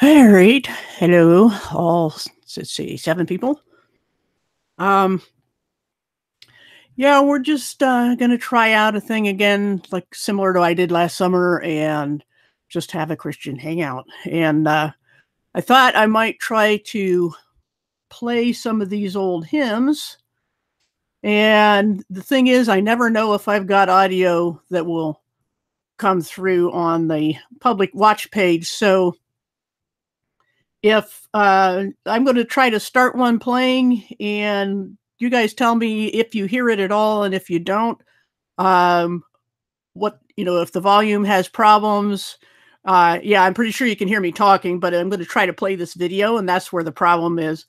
All right. Hello, all. Let's see, 7 people. Um, yeah, we're just gonna try out a thing again, like similar to I did last summer, and just have a Christian hangout. And I thought I might try to play some of these old hymns. And the thing is, I never know if I've got audio that will come through on the public watch page. So if I'm going to try to start one playing, and you guys tell me if you hear it at all, and if you don't, um, what if the volume has problems. Yeah, I'm pretty sure you can hear me talking, but I'm going to try to play this video, and that's where the problem is.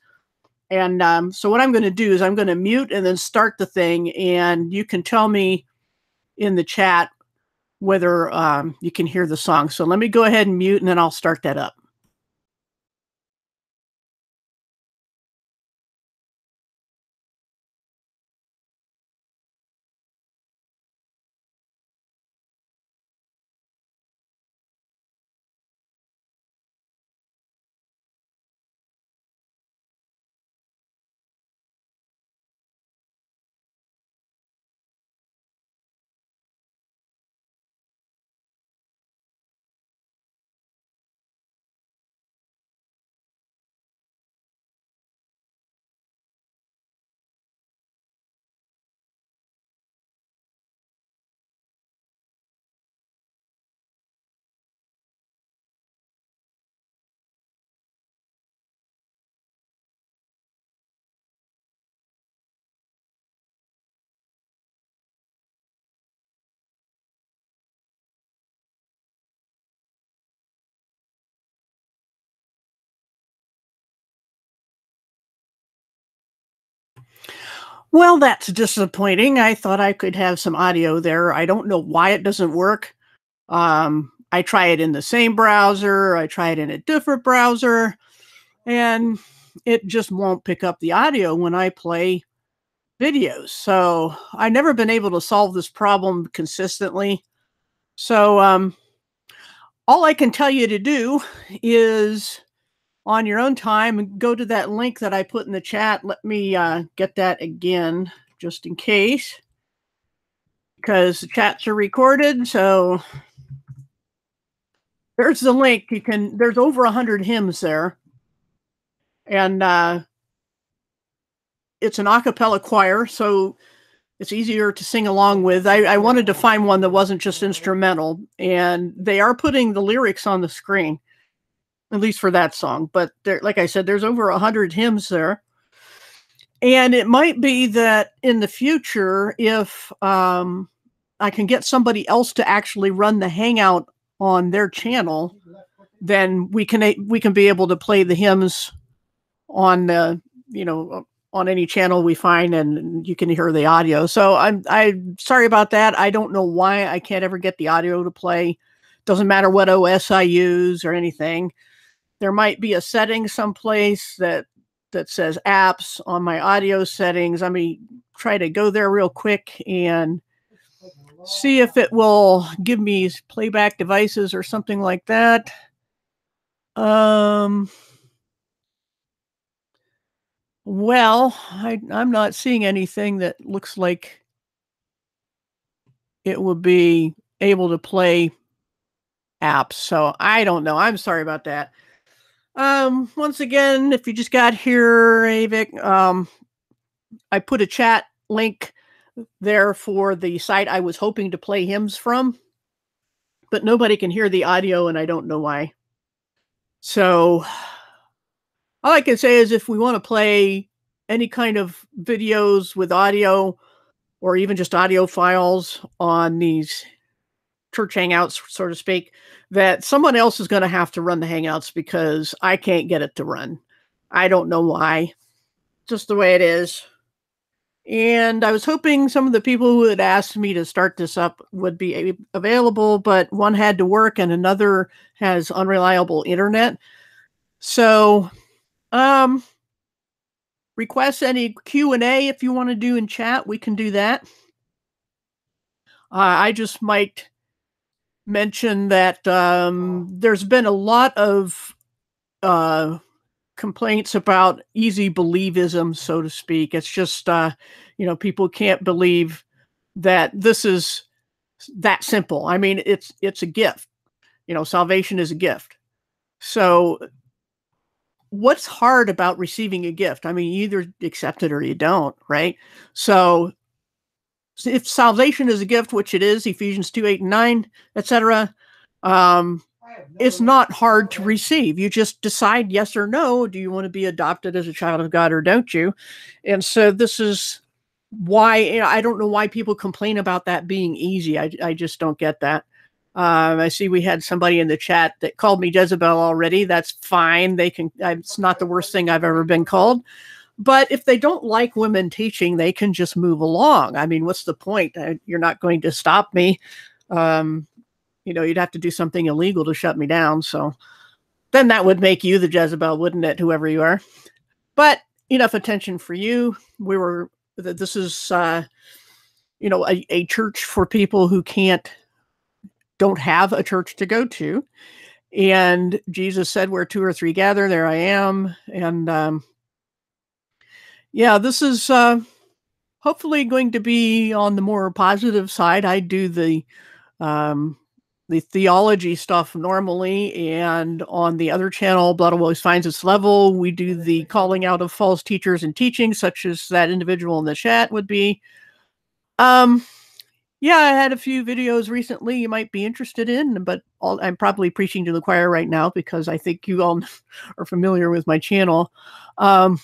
And so what I'm going to do is I'm going to mute and then start the thing, and you can tell me in the chat whether you can hear the song. So let me go ahead and mute, and then I'll start that up. Well, that's disappointing. I thought I could have some audio there. I don't know why it doesn't work. I try it in the same browser, I try it in a different browser, and it just won't pick up the audio when I play videos. So I've never been able to solve this problem consistently. So all I can tell you to do is on your own time, go to that link that I put in the chat. Let me get that again, just in case, because the chats are recorded. So there's the link. There's over 100 hymns there. And it's an a cappella choir, so it's easier to sing along with. I wanted to find one that wasn't just instrumental, and they are putting the lyrics on the screen, at least for that song. But there, like I said, there's over 100 hymns there. And it might be that in the future, if I can get somebody else to actually run the Hangout on their channel, then we can be able to play the hymns on the on any channel we find, and you can hear the audio. So I'm sorry about that. I don't know why I can't ever get the audio to play. Doesn't matter what OS I use or anything. There might be a setting someplace that says apps on my audio settings. Let me try to go there real quick and see if it will give me playback devices or something like that. Well, I'm not seeing anything that looks like it would be able to play apps, so I don't know. I'm sorry about that. Once again, if you just got here, Avik, I put a chat link there for the site I was hoping to play hymns from, but nobody can hear the audio, and I don't know why. So all I can say is if we want to play any kind of videos with audio, or even just audio files on these church hangouts, so to speak, that someone else is going to have to run the hangouts, because I can't get it to run. I don't know why. Just the way it is. And I was hoping some of the people who had asked me to start this up would be available, but one had to work and another has unreliable internet. So, request any Q&A if you want to do in chat, we can do that. I just might mention that there's been a lot of complaints about easy believism, so to speak. It's just, people can't believe that this is that simple. I mean, it's a gift. Salvation is a gift. So what's hard about receiving a gift? I mean, you either accept it or you don't, right? So if salvation is a gift, which it is, Ephesians 2:8 and 9, etc., it's not hard to receive. You just decide yes or no. Do you want to be adopted as a child of God or don't you? And so this is why, I don't know why people complain about that being easy. I just don't get that. I see we had somebody in the chat that called me Jezebel already. That's fine. It's not the worst thing I've ever been called. But if they don't like women teaching, they can just move along. I mean, what's the point? You're not going to stop me. You'd have to do something illegal to shut me down. So then that would make you the Jezebel, wouldn't it? Whoever you are. But enough attention for you. This is, a church for people who don't have a church to go to. And Jesus said, where 2 or 3 gather, there I am. And, this is hopefully going to be on the more positive side. I do the theology stuff normally, and on the other channel, Blood Always Finds Its Level, we do the calling out of false teachers and teaching, such as that individual in the chat would be. I had a few videos recently you might be interested in, but I'm probably preaching to the choir right now because I think you all are familiar with my channel. So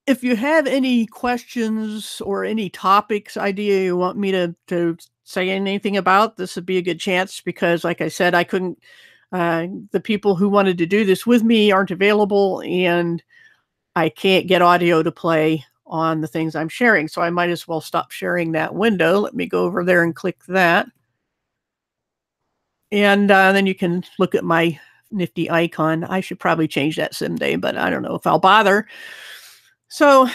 if you have any questions or any topics idea you want me to say anything about, this would be a good chance, because like I said, I couldn't, the people who wanted to do this with me aren't available, and I can't get audio to play on the things I'm sharing. So I might as well stop sharing that window. Let me go over there and click that. And then you can look at my nifty icon. I should probably change that someday, but I don't know if I'll bother. So,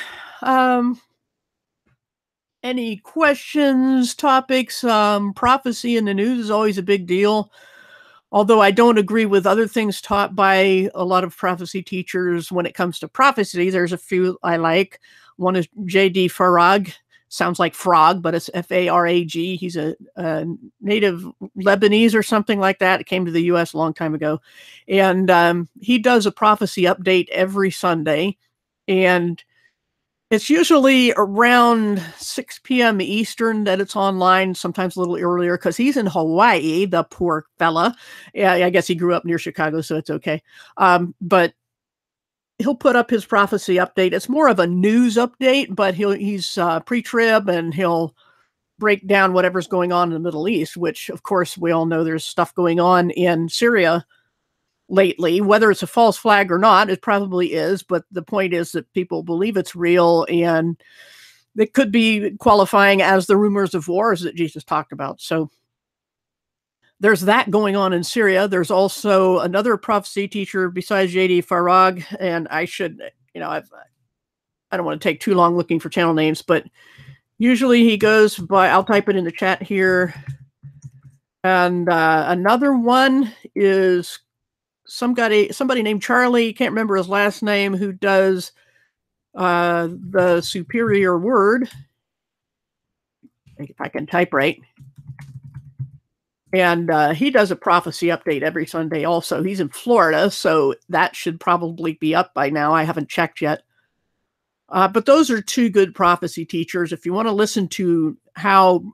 any questions, topics? Prophecy in the news is always a big deal. Although I don't agree with other things taught by a lot of prophecy teachers when it comes to prophecy, there's a few I like. One is J.D. Farag. Sounds like frog, but it's F-A-R-A-G. He's a native Lebanese or something like that. It came to the U.S. a long time ago. And he does a prophecy update every Sunday. And it's usually around 6 p.m. Eastern that it's online, sometimes a little earlier, because he's in Hawaii, the poor fella. Yeah, I guess he grew up near Chicago, so it's okay. But he'll put up his prophecy update. It's more of a news update, but he's pre-trib, and he'll break down whatever's going on in the Middle East, which, of course, we all know there's stuff going on in Syria lately. Whether it's a false flag or not, it probably is, but the point is that people believe it's real, and it could be qualifying as the rumors of wars that Jesus talked about. So there's that going on in Syria. There's also another prophecy teacher besides J.D. Farag, and I should, I don't want to take too long looking for channel names, but usually he goes by, I'll type it in the chat here. And another one is somebody named Charlie, can't remember his last name, who does the Superior Word. If I can type right. And he does a prophecy update every Sunday also. He's in Florida, so that should probably be up by now. I haven't checked yet. But those are 2 good prophecy teachers. If you want to listen to how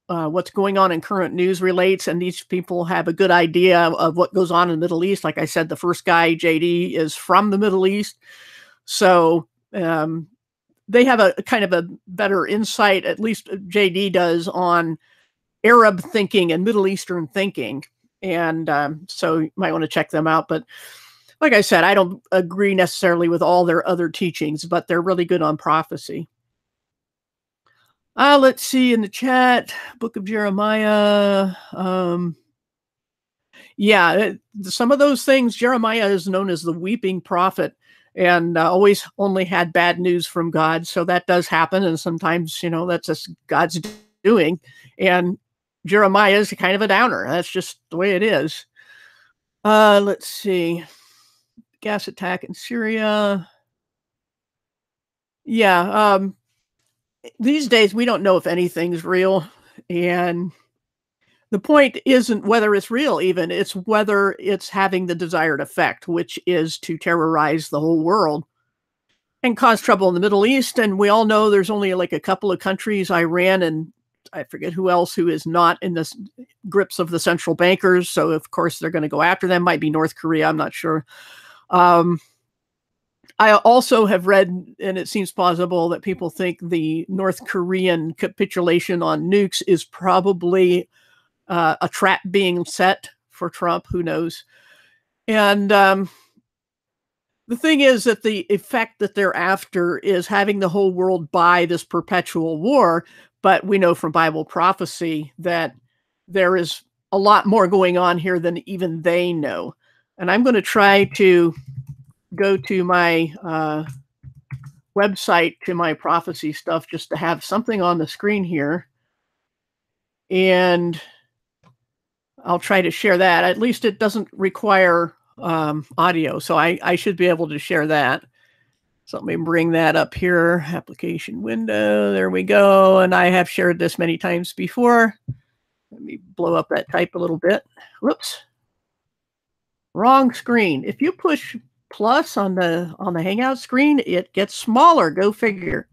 what's going on in current news relates, and these people have a good idea of what goes on in the Middle East. Like I said, the first guy, JD, is from the Middle East. So they have a kind of a better insight, at least JD does, on Arab thinking and Middle Eastern thinking. And so you might want to check them out. But like I said, I don't agree necessarily with all their other teachings, but they're really good on prophecy. Let's see in the chat, Book of Jeremiah. Some of those things, Jeremiah is known as the weeping prophet, and always only had bad news from God. So that does happen. And sometimes, that's just God's doing. And Jeremiah is kind of a downer. That's just the way it is. Let's see. Gas attack in Syria. Yeah. These days we don't know if anything's real, and the point isn't whether it's real even, it's whether it's having the desired effect, which is to terrorize the whole world and cause trouble in the Middle East. And we all know there's only like a couple of countries, Iran and I forget who else, who is not in the grips of the central bankers. So of course they're going to go after them. Might be North Korea, I'm not sure. I also have read, and it seems plausible, that people think the North Korean capitulation on nukes is probably a trap being set for Trump. Who knows? And the thing is that the effect that they're after is having the whole world buy this perpetual war. But we know from Bible prophecy that there is a lot more going on here than even they know. And I'm going to try to go to my website, to my prophecy stuff, just to have something on the screen here. And I'll try to share that. At least it doesn't require audio, so I should be able to share that. So let me bring that up here. Application window. There we go. And I have shared this many times before. Let me blow up that type a little bit. Whoops. Wrong screen. If you push plus on the Hangout screen, it gets smaller. Go figure.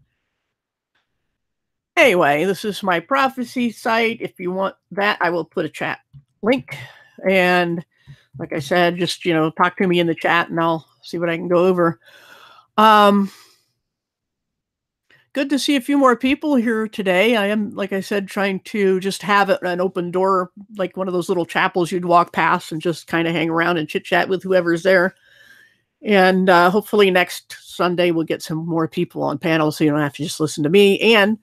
Anyway, this is my prophecy site. If you want that, I will put a chat link. And like I said, just, talk to me in the chat and I'll see what I can go over. Good to see a few more people here today. I am, like I said, trying to just have an open door, like one of those little chapels you'd walk past and just kind of hang around and chit chat with whoever's there. And hopefully next Sunday we'll get some more people on panels so you don't have to just listen to me. And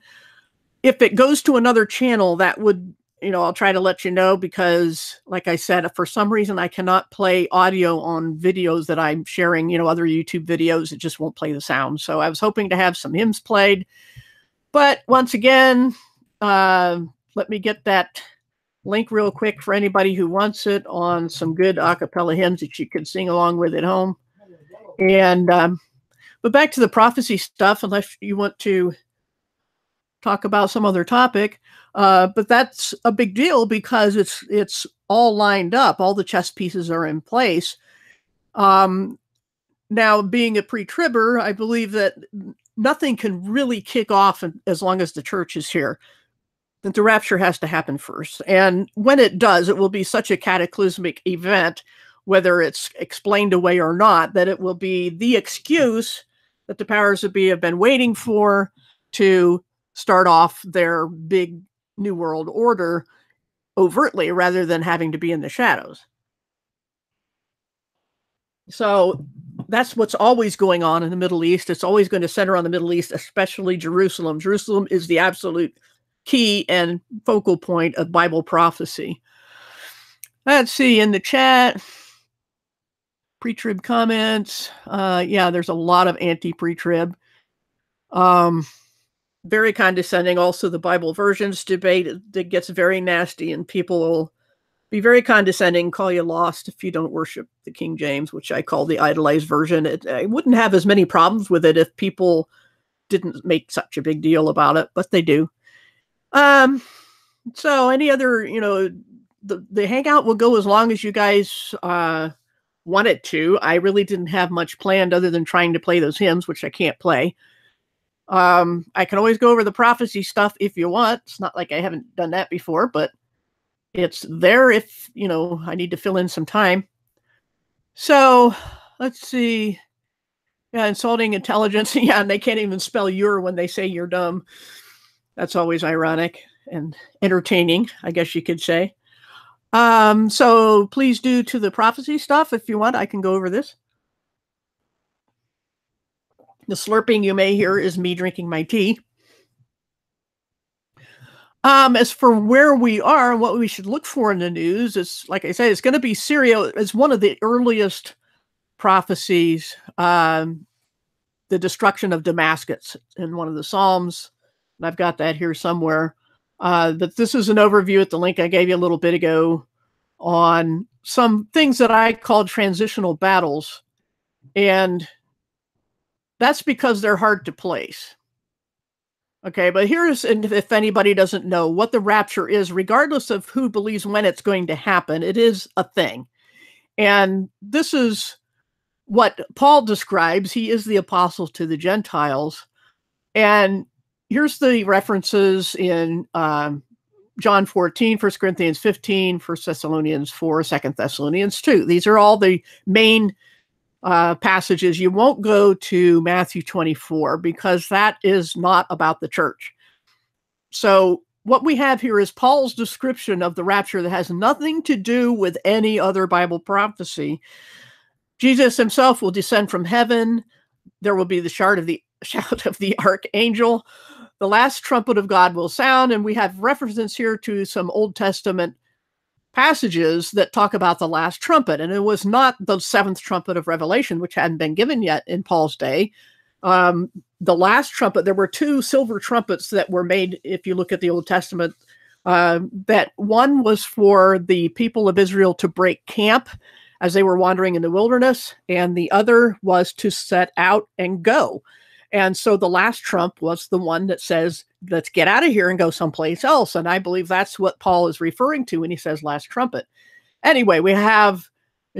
if it goes to another channel, that would, I'll try to let you know, because like I said, for some reason I cannot play audio on videos that I'm sharing, other YouTube videos. It just won't play the sound. So I was hoping to have some hymns played. But once again, let me get that link real quick for anybody who wants it on some good a cappella hymns that you could sing along with at home. And but back to the prophecy stuff, unless you want to talk about some other topic. But that's a big deal because it's all lined up. All the chess pieces are in place. Now, being a pre-tribber, I believe that nothing can really kick off as long as the church is here. That the rapture has to happen first. And when it does, it will be such a cataclysmic event, whether it's explained away or not, that it will be the excuse that the powers that be have been waiting for to start off their big New World Order overtly, rather than having to be in the shadows. So that's what's always going on in the Middle East. It's always going to center on the Middle East, especially Jerusalem. Jerusalem is the absolute key and focal point of Bible prophecy. Let's see in the chat. Pre-trib comments. Yeah, there's a lot of anti-pre-trib. Very condescending. Also, the Bible versions debate that gets very nasty, and people will be very condescending, call you lost if you don't worship the King James, which I call the idolized version. I wouldn't have as many problems with it if people didn't make such a big deal about it, but they do. So any other, the Hangout will go as long as you guys want it to. I really didn't have much planned other than trying to play those hymns, which I can't play. I can always go over the prophecy stuff if you want. It's not like I haven't done that before, but it's there if, I need to fill in some time. So let's see. Yeah, insulting intelligence. Yeah, and they can't even spell "you're" when they say you're dumb. That's always ironic and entertaining, I guess you could say. So please do to the prophecy stuff if you want. I can go over this. The slurping you may hear is me drinking my tea. As for where we are and what we should look for in the news, it's like I said, it's going to be Syria as one of the earliest prophecies. The destruction of Damascus in one of the Psalms. And I've got that here somewhere. But this is an overview at the link I gave you a little bit ago. on some things that I call transitional battles. And that's because they're hard to place. Okay, but here's, and if anybody doesn't know what the rapture is, regardless of who believes when it's going to happen, it is a thing. And this is what Paul describes. He is the apostle to the Gentiles. And here's the references in John 14, 1 Corinthians 15, 1 Thessalonians 4, 2 Thessalonians 2. These are all the main passages. You won't go to Matthew 24 because that is not about the church. So what we have here is Paul's description of the rapture that has nothing to do with any other Bible prophecy. Jesus himself will descend from heaven. There will be the shout of the archangel. The last trumpet of God will sound. And we have references here to some Old Testament passages that talk about the last trumpet. And it was not the seventh trumpet of Revelation, which hadn't been given yet in Paul's day. The last trumpet, there were two silver trumpets that were made, if you look at the Old Testament, that one was for the people of Israel to break camp as they were wandering in the wilderness, and the other was to set out and go. And so the last trump was the one that says, let's get out of here and go someplace else. And I believe that's what Paul is referring to when he says last trumpet. Anyway, we have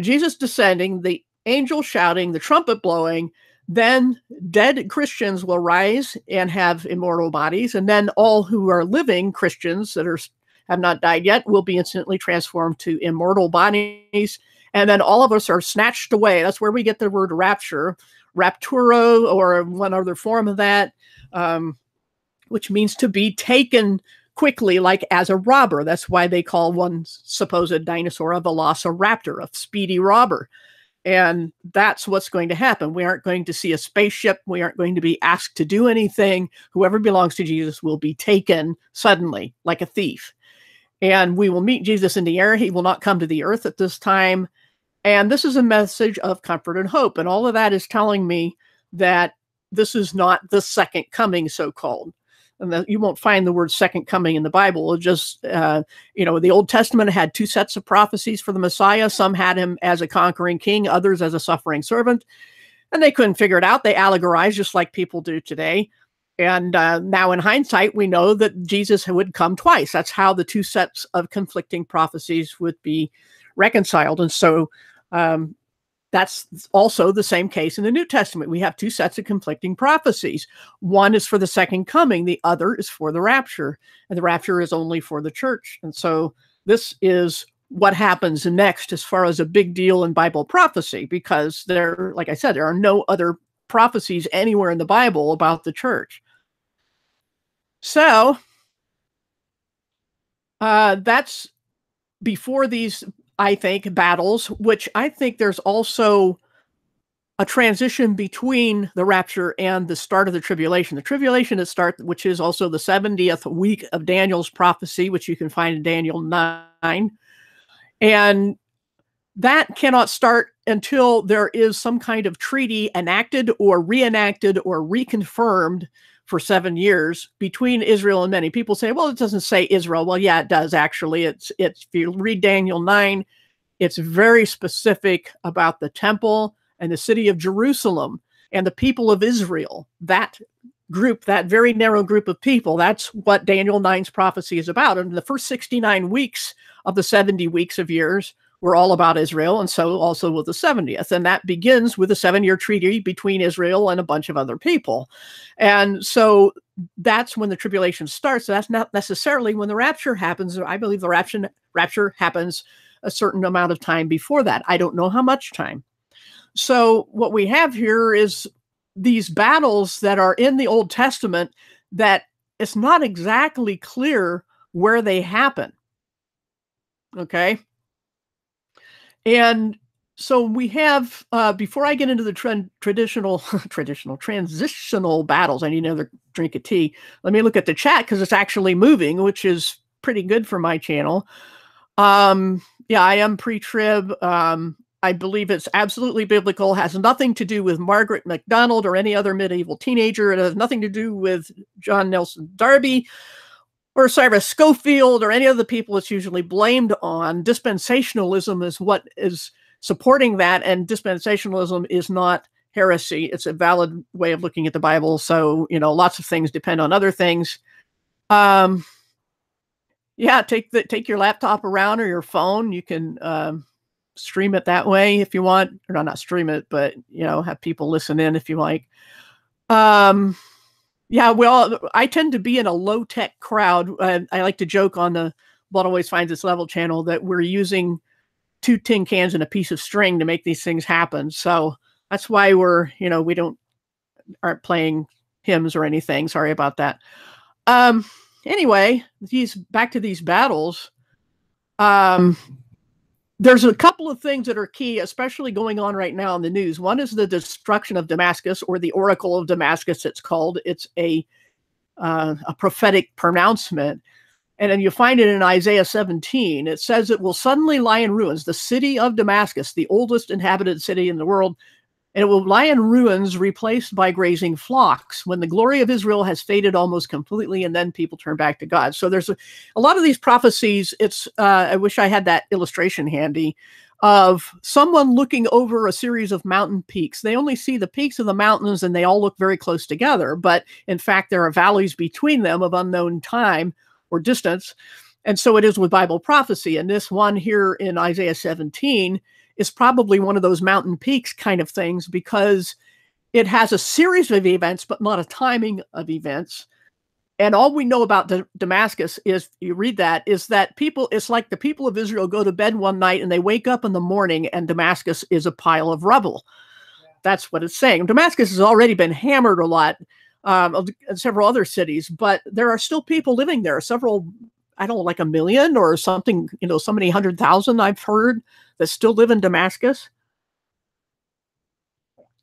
Jesus descending, the angel shouting, the trumpet blowing, then dead Christians will rise and have immortal bodies. And then all who are living Christians that have not died yet will be instantly transformed to immortal bodies. And then all of us are snatched away. That's where we get the word rapture, rapturo, or one other form of that, which means to be taken quickly, like as a robber. That's why they call one supposed dinosaur a velociraptor, a speedy robber. And that's what's going to happen. We aren't going to see a spaceship. We aren't going to be asked to do anything. Whoever belongs to Jesus will be taken suddenly, like a thief. And we will meet Jesus in the air. He will not come to the earth at this time. And this is a message of comfort and hope. And all of that is telling me that this is not the second coming, so-called. And that you won't find the word second coming in the Bible. It just, the Old Testament had two sets of prophecies for the Messiah. Some had him as a conquering king, others as a suffering servant. And they couldn't figure it out. They allegorized just like people do today. And now in hindsight, we know that Jesus would come twice. That's how the two sets of conflicting prophecies would be reconciled. And so that's also the same case in the New Testament. We have two sets of conflicting prophecies. One is for the second coming. The other is for the rapture. And the rapture is only for the church. And so this is what happens next as far as a big deal in Bible prophecy, because there, like I said, there are no other prophecies anywhere in the Bible about the church. So that's before these, I think, battles, which I think there's also a transition between the rapture and the start of the tribulation. The tribulation is which is also the 70th week of Daniel's prophecy, which you can find in Daniel 9. And that cannot start until there is some kind of treaty enacted or reenacted or reconfirmed for 7 years between Israel and many. People say, well, it doesn't say Israel. Well, yeah, it does actually. It's if you read Daniel 9, it's very specific about the temple and the city of Jerusalem and the people of Israel. That group, that very narrow group of people, that's what Daniel 9's prophecy is about. And the first 69 weeks of the 70 weeks of years were all about Israel, and so also with the 70th. And that begins with a 7-year treaty between Israel and a bunch of other people. And so that's when the tribulation starts. So that's not necessarily when the rapture happens. I believe the rapture happens a certain amount of time before that. I don't know how much time. So what we have here is these battles that are in the Old Testament that it's not exactly clear where they happen. Okay. And so we have, before I get into the transitional battles, I need another drink of tea. Let me look at the chat because it's actually moving, which is pretty good for my channel. Yeah, I am pre-trib. I believe it's absolutely biblical, has nothing to do with Margaret MacDonald or any other medieval teenager. It has nothing to do with John Nelson Darby or Cyrus Schofield or any of the people it's usually blamed on. Dispensationalism is what is supporting that, and dispensationalism is not heresy. It's a valid way of looking at the Bible. So, lots of things depend on other things. Yeah, take your laptop around or your phone. You can stream it that way if you want, or not stream it, but have people listen in if you like. Yeah, well, I tend to be in a low-tech crowd. I like to joke on the Blood Always Finds Its Level channel that we're using 2 tin cans and a piece of string to make these things happen. So that's why we aren't playing hymns or anything. Sorry about that. Anyway, back to these battles. There's a couple of things that are key, especially going on right now in the news. One is the destruction of Damascus, or the Oracle of Damascus, it's called. It's a prophetic pronouncement. And then you find it in Isaiah 17. It says it will suddenly lie in ruins, the city of Damascus, the oldest inhabited city in the world. And it will lie in ruins, replaced by grazing flocks, when the glory of Israel has faded almost completely, and then people turn back to God. So there's a lot of these prophecies. I wish I had that illustration handy, of someone looking over a series of mountain peaks. They only see the peaks of the mountains, and they all look very close together. But in fact, there are valleys between them of unknown time or distance. And so it is with Bible prophecy. And this one here in Isaiah 17 is probably one of those mountain peaks kind of things, because it has a series of events, but not a timing of events. And all we know about Damascus is, you read that, is that it's like the people of Israel go to bed one night and they wake up in the morning and Damascus is a pile of rubble. That's what it's saying. Damascus has already been hammered a lot, several other cities, but there are still people living there. Several, I don't know, like 1 million or something, so many 100,000 I've heard that still live in Damascus.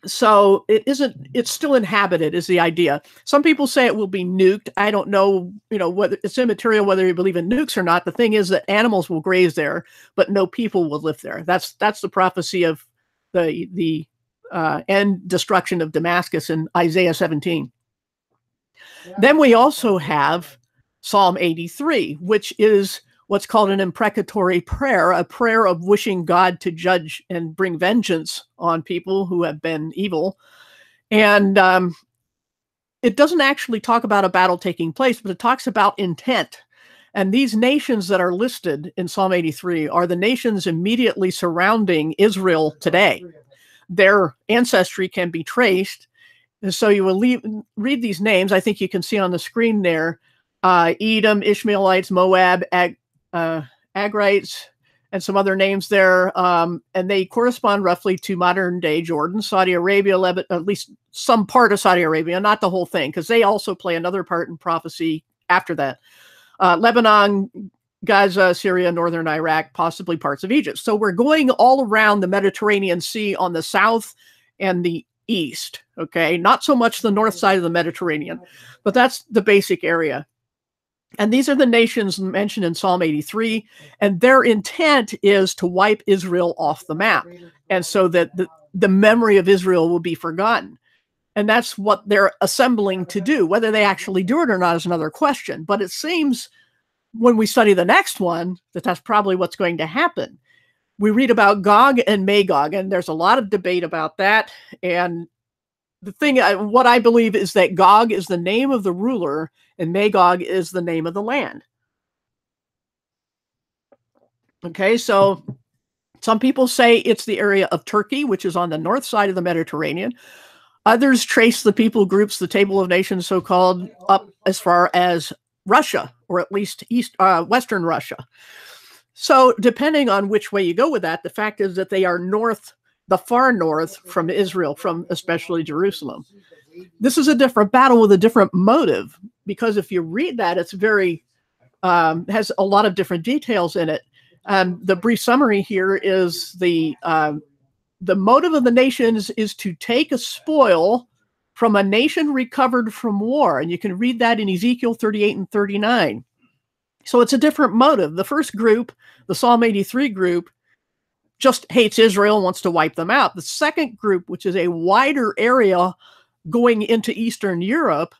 So it's still inhabited is the idea. Some people say it will be nuked. I don't know, whether it's immaterial whether you believe in nukes or not. The thing is that animals will graze there, but no people will live there. That's the prophecy of the end destruction of Damascus in Isaiah 17. Yeah. Then we also have Psalm 83, which is what's called an imprecatory prayer, a prayer of wishing God to judge and bring vengeance on people who have been evil. And it doesn't actually talk about a battle taking place, but it talks about intent. And these nations that are listed in Psalm 83 are the nations immediately surrounding Israel today. Their ancestry can be traced. And so you will read these names. I think you can see on the screen there, Edom, Ishmaelites, Moab, Agrites, and some other names there. And they correspond roughly to modern day Jordan, Saudi Arabia, Lebanon, at least some part of Saudi Arabia, not the whole thing, because they also play another part in prophecy after that. Lebanon, Gaza, Syria, northern Iraq, possibly parts of Egypt. So we're going all around the Mediterranean Sea on the south and the east, okay? Not so much the north side of the Mediterranean, but that's the basic area. And these are the nations mentioned in Psalm 83, and their intent is to wipe Israel off the map, and so that the memory of Israel will be forgotten. And that's what they're assembling to do. Whether they actually do it or not is another question. But it seems when we study the next one that that's probably what's going to happen. We read about Gog and Magog, and there's a lot of debate about that. And the thing, what I believe is that Gog is the name of the ruler and Magog is the name of the land. Okay, so some people say it's the area of Turkey, which is on the north side of the Mediterranean. Others trace the people groups, the Table of Nations, so-called, up as far as Russia, or at least Western Russia. So depending on which way you go with that, the fact is that they are north, the far north from Israel, from especially Jerusalem. This is a different battle with a different motive, because if you read that, it's very, has a lot of different details in it. The brief summary here is the motive of the nations is to take a spoil from a nation recovered from war. And you can read that in Ezekiel 38 and 39. So it's a different motive. The first group, the Psalm 83 group, just hates Israel, wants to wipe them out. The second group, which is a wider area going into Eastern Europe,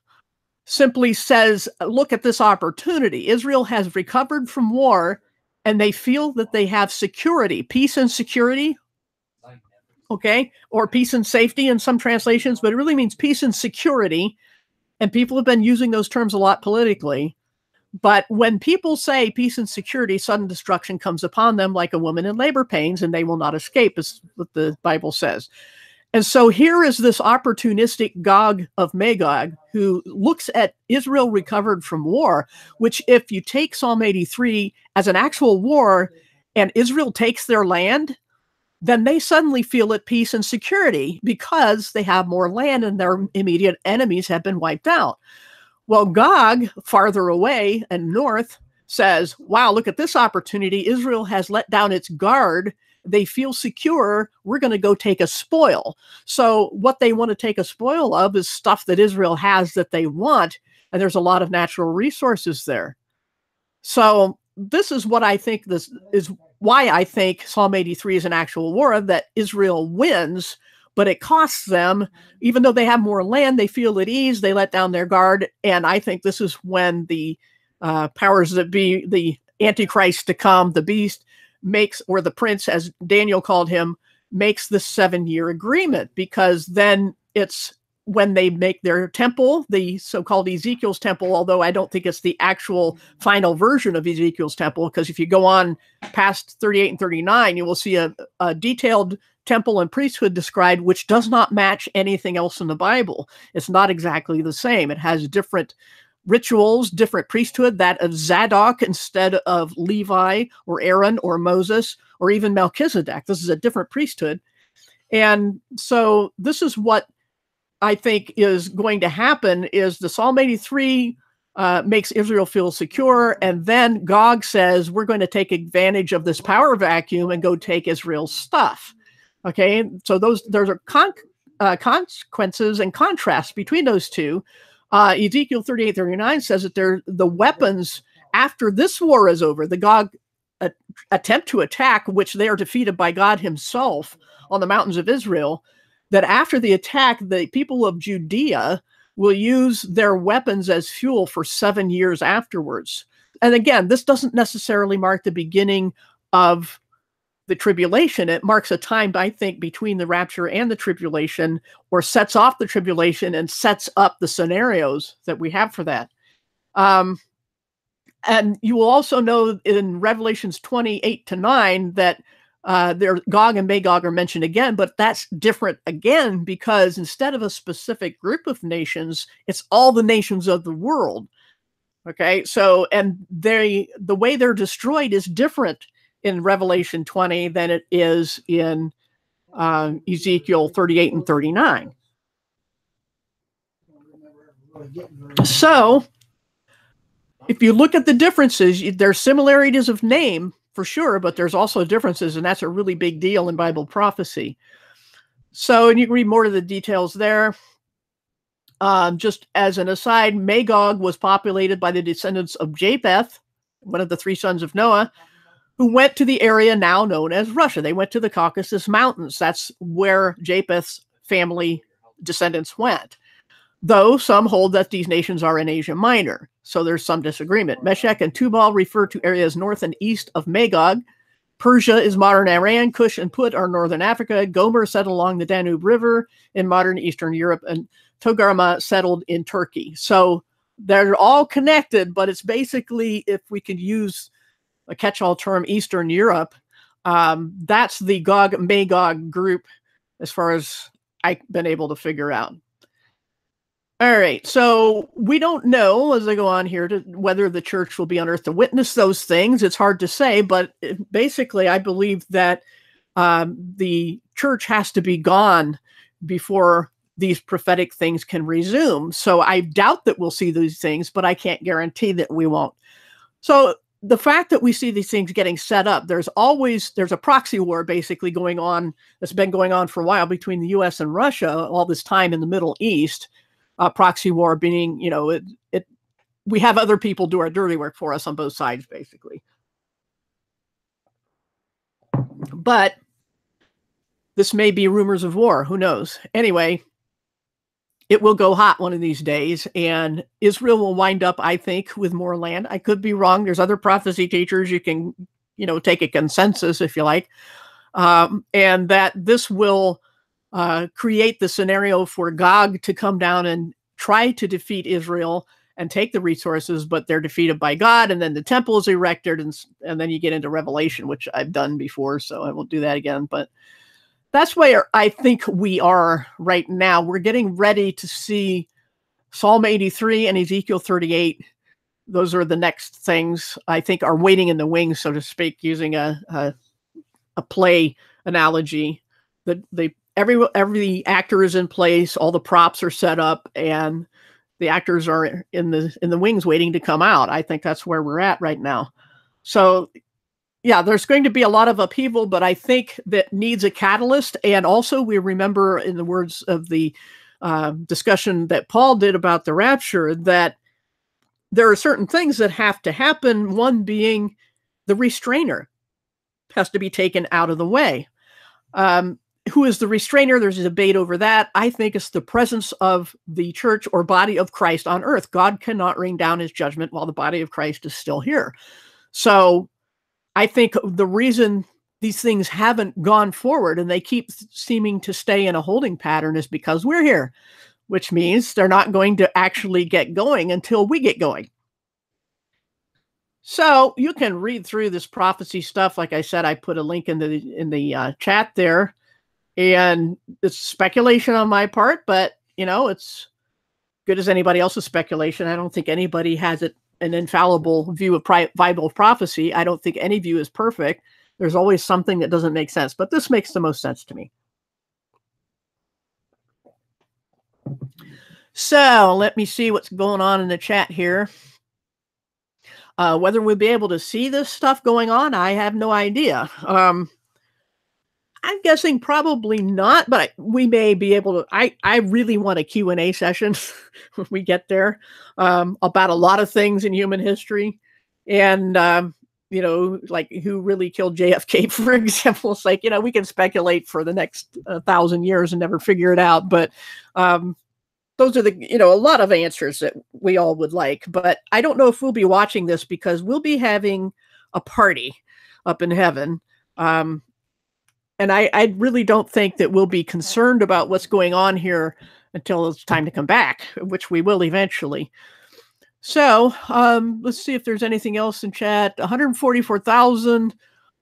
simply says, look at this opportunity. Israel has recovered from war, and they feel that they have security, peace and security, okay, or peace and safety in some translations, but it really means peace and security. And people have been using those terms a lot politically. But when people say peace and security, sudden destruction comes upon them like a woman in labor pains, and they will not escape, is what the Bible says. And so here is this opportunistic Gog of Magog who looks at Israel recovered from war, which if you take Psalm 83 as an actual war and Israel takes their land, then they suddenly feel at peace and security because they have more land and their immediate enemies have been wiped out. Well, Gog, farther away and north, says, wow, look at this opportunity. Israel has let down its guard. They feel secure. We're going to go take a spoil. So what they want to take a spoil of is stuff that Israel has that they want. And there's a lot of natural resources there. So this is what I think this is why I think Psalm 83 is an actual war, that Israel wins, but it costs them. Even though they have more land, they feel at ease. They let down their guard. And I think this is when the powers that be, the Antichrist to come, the beast, makes, or the prince, as Daniel called him, makes the 7-year agreement, because then it's when they make their temple, the so-called Ezekiel's temple, although I don't think it's the actual final version of Ezekiel's temple, because if you go on past 38 and 39, you will see a detailed temple and priesthood described, which does not match anything else in the Bible. It's not exactly the same. It has different rituals, different priesthood, that of Zadok instead of Levi or Aaron or Moses or even Melchizedek. This is a different priesthood. And so this is what I think is going to happen, is the Psalm 83 makes Israel feel secure. And then Gog says, we're going to take advantage of this power vacuum and go take Israel's stuff. Okay, so there are consequences and contrasts between those two. Ezekiel 38:39 says that the weapons after this war is over, the Gog attempt to attack, which they are defeated by God himself on the mountains of Israel, that after the attack, the people of Judea will use their weapons as fuel for 7 years afterwards. And again, this doesn't necessarily mark the beginning of the tribulation. It marks a time, I think, between the rapture and the tribulation, or sets off the tribulation and sets up the scenarios that we have for that. And you will also know in Revelations 28-9 that Gog and Magog are mentioned again, but that's different again, because instead of a specific group of nations, it's all the nations of the world. Okay, so, and the way they're destroyed is different in Revelation 20 than it is in Ezekiel 38 and 39. So if you look at the differences, there's similarities of name for sure, but there's also differences, and that's a really big deal in Bible prophecy. So, and you can read more of the details there. Just as an aside, Magog was populated by the descendants of Japheth, one of the 3 sons of Noah, who went to the area now known as Russia. They went to the Caucasus Mountains. That's where Japheth's family descendants went. Though some hold that these nations are in Asia Minor, so there's some disagreement. Meshech and Tubal refer to areas north and east of Magog. Persia is modern Iran. Cush and Put are northern Africa. Gomer settled along the Danube River in modern Eastern Europe, and Togarma settled in Turkey. So they're all connected, but it's basically, if we could use a catch-all term, Eastern Europe. That's the Gog-Magog group, as far as I've been able to figure out. All right, so we don't know, as I go on here, whether the church will be on earth to witness those things. It's hard to say, but basically I believe that the church has to be gone before these prophetic things can resume. So I doubt that we'll see these things, but I can't guarantee that we won't. So the fact that we see these things getting set up, there's a proxy war basically going on, that's been going on for a while between the US and Russia all this time in the Middle East. Proxy war being, we have other people do our dirty work for us on both sides, basically. But this may be rumors of war. Who knows? Anyway, it will go hot one of these days, and Israel will wind up, I think, with more land. I could be wrong. There's other prophecy teachers. You can, take a consensus if you like. And that this will create the scenario for Gog to come down and try to defeat Israel and take the resources, but they're defeated by God, and then the temple is erected, and then you get into Revelation, which I've done before, so I won't do that again. But that's where I think we are right now. We're getting ready to see Psalm 83 and Ezekiel 38. Those are the next things I think are waiting in the wings, so to speak, using a play analogy. Every actor is in place, all the props are set up, and the actors are in the wings waiting to come out. I think that's where we're at right now. So yeah, there's going to be a lot of upheaval, but I think that needs a catalyst. And also we remember, in the words of the discussion that Paul did about the rapture, that there are certain things that have to happen. One being the restrainer has to be taken out of the way. Who is the restrainer? There's a debate over that. I think it's the presence of the church or body of Christ on earth. God cannot rain down his judgment while the body of Christ is still here. So I think the reason these things haven't gone forward and they keep seeming to stay in a holding pattern is because we're here, which means they're not going to actually get going until we get going. So you can read through this prophecy stuff. Like I said, I put a link in the chat there, and it's speculation on my part, but it's good as anybody else's speculation. I don't think anybody has an infallible view of Bible prophecy. I don't think any view is perfect. There's always something that doesn't make sense, but this makes the most sense to me. So let me see what's going on in the chat here. Whether we'll be able to see this stuff going on, I have no idea. I'm guessing probably not, but we may be able to. I really want a Q&A session when we get there about a lot of things in human history. And, like who really killed JFK, for example. It's like, we can speculate for the next 1,000 years and never figure it out. But those are a lot of answers that we all would like. But I don't know if we'll be watching this because we'll be having a party up in heaven. And I really don't think that we'll be concerned about what's going on here until it's time to come back, which we will eventually. So let's see if there's anything else in chat. 144,000.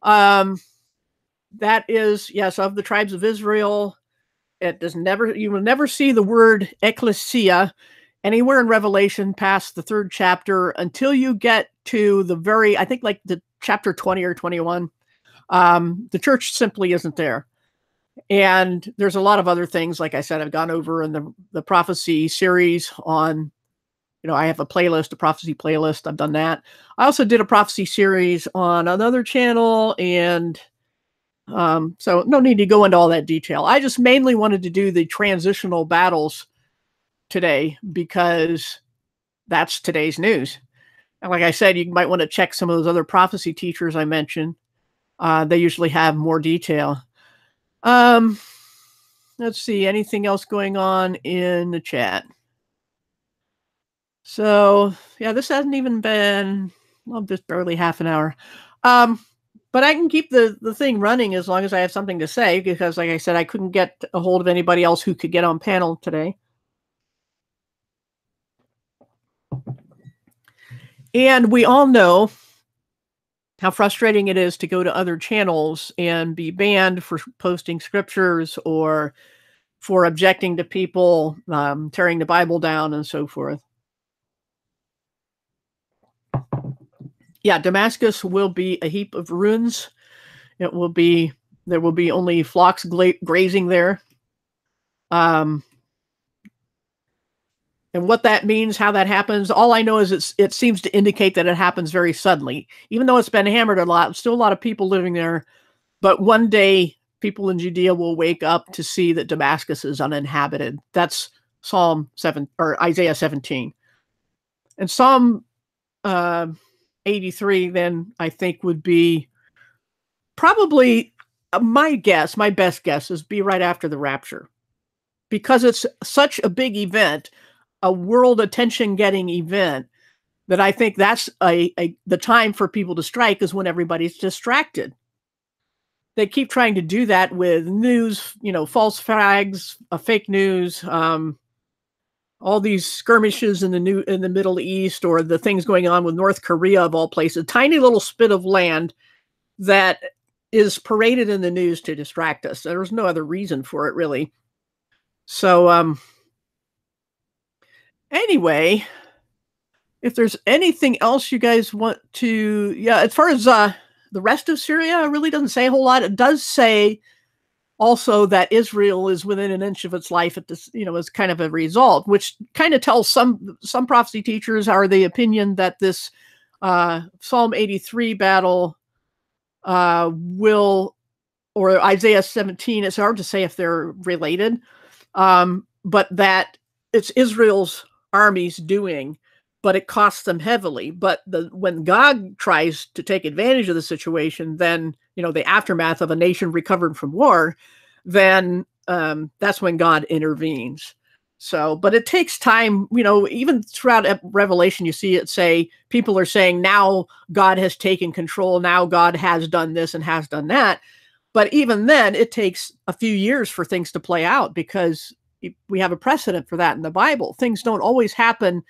That is, yes, of the tribes of Israel. You will never see the word ecclesia anywhere in Revelation past the 3rd chapter until you get to I think like the chapter 20 or 21. The church simply isn't there. And there's a lot of other things. Like I said, I've gone over in the prophecy series on, I have a prophecy playlist. I've done that. I also did a prophecy series on another channel. And so no need to go into all that detail. I just mainly wanted to do the transitional battles today because that's today's news. And like I said, you might want to check some of those other prophecy teachers I mentioned. They usually have more detail. Let's see, anything else going on in the chat? So yeah, this hasn't even been, just barely half an hour. But I can keep the thing running as long as I have something to say, because like I said, I couldn't get a hold of anybody else who could get on panel today. And we all know how frustrating it is to go to other channels and be banned for posting scriptures or for objecting to people tearing the Bible down and so forth. Yeah, Damascus will be a heap of ruins. There will be only flocks grazing there. And what that means, how that happens, all I know is it seems to indicate that it happens very suddenly. Even though it's been hammered a lot, still a lot of people living there. But one day, people in Judea will wake up to see that Damascus is uninhabited. That's Psalm 7 or Isaiah 17. And Psalm 83, then I think would be probably my best guess is be right after the rapture. because it's such a big event, a world attention-getting event, that I think that's the time for people to strike is when everybody's distracted. They keep trying to do that with news, false flags, fake news, all these skirmishes in the Middle East, or the things going on with North Korea of all places, a tiny little spit of land that is paraded in the news to distract us. There's no other reason for it, really. So, anyway, if there's anything else you guys want to, as far as the rest of Syria, it really doesn't say a whole lot. It does say also that Israel is within an inch of its life at this, as kind of a result, which kind of tells some prophecy teachers are the opinion that this Psalm 83 battle will, or Isaiah 17, it's hard to say if they're related, but that it's Israel's armies doing, but it costs them heavily. But when God tries to take advantage of the situation, then, the aftermath of a nation recovered from war, then that's when God intervenes. So, but it takes time, even throughout Revelation, you see it say, people are saying now God has taken control. Now God has done this and has done that. But even then, it takes a few years for things to play out, because we have a precedent for that in the Bible. Things don't always happen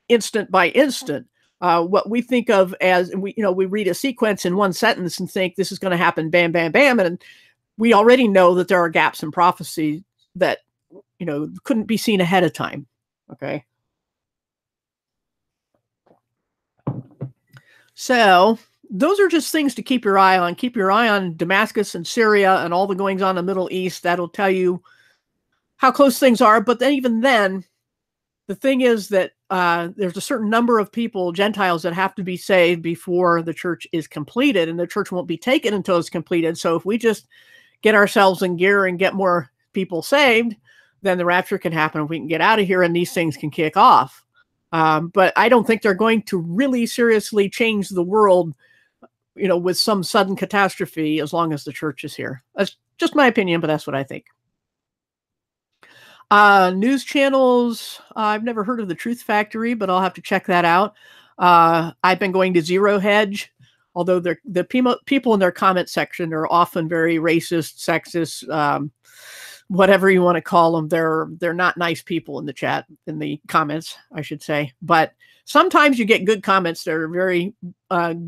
instant by instant. What we think of as, we read a sequence in one sentence and think this is going to happen, bam, bam, bam. And we already know that there are gaps in prophecy that, couldn't be seen ahead of time. Okay. So those are just things to keep your eye on. Keep your eye on Damascus and Syria and all the goings on in the Middle East. That'll tell you how close things are. But then, even then, the thing is that there's a certain number of people, Gentiles, that have to be saved before the church is completed, and the church won't be taken until it's completed. So if we just get ourselves in gear and get more people saved, then the rapture can happen and we can get out of here and these things can kick off. But I don't think they're going to really seriously change the world, with some sudden catastrophe, as long as the church is here. That's just my opinion, but that's what I think. News channels, I've never heard of the Truth Factory, but I'll have to check that out. I've been going to Zero Hedge, although the people in their comment section are often very racist, sexist, whatever you want to call them. They're not nice people in the chat, in the comments, I should say. But sometimes you get good comments. They're very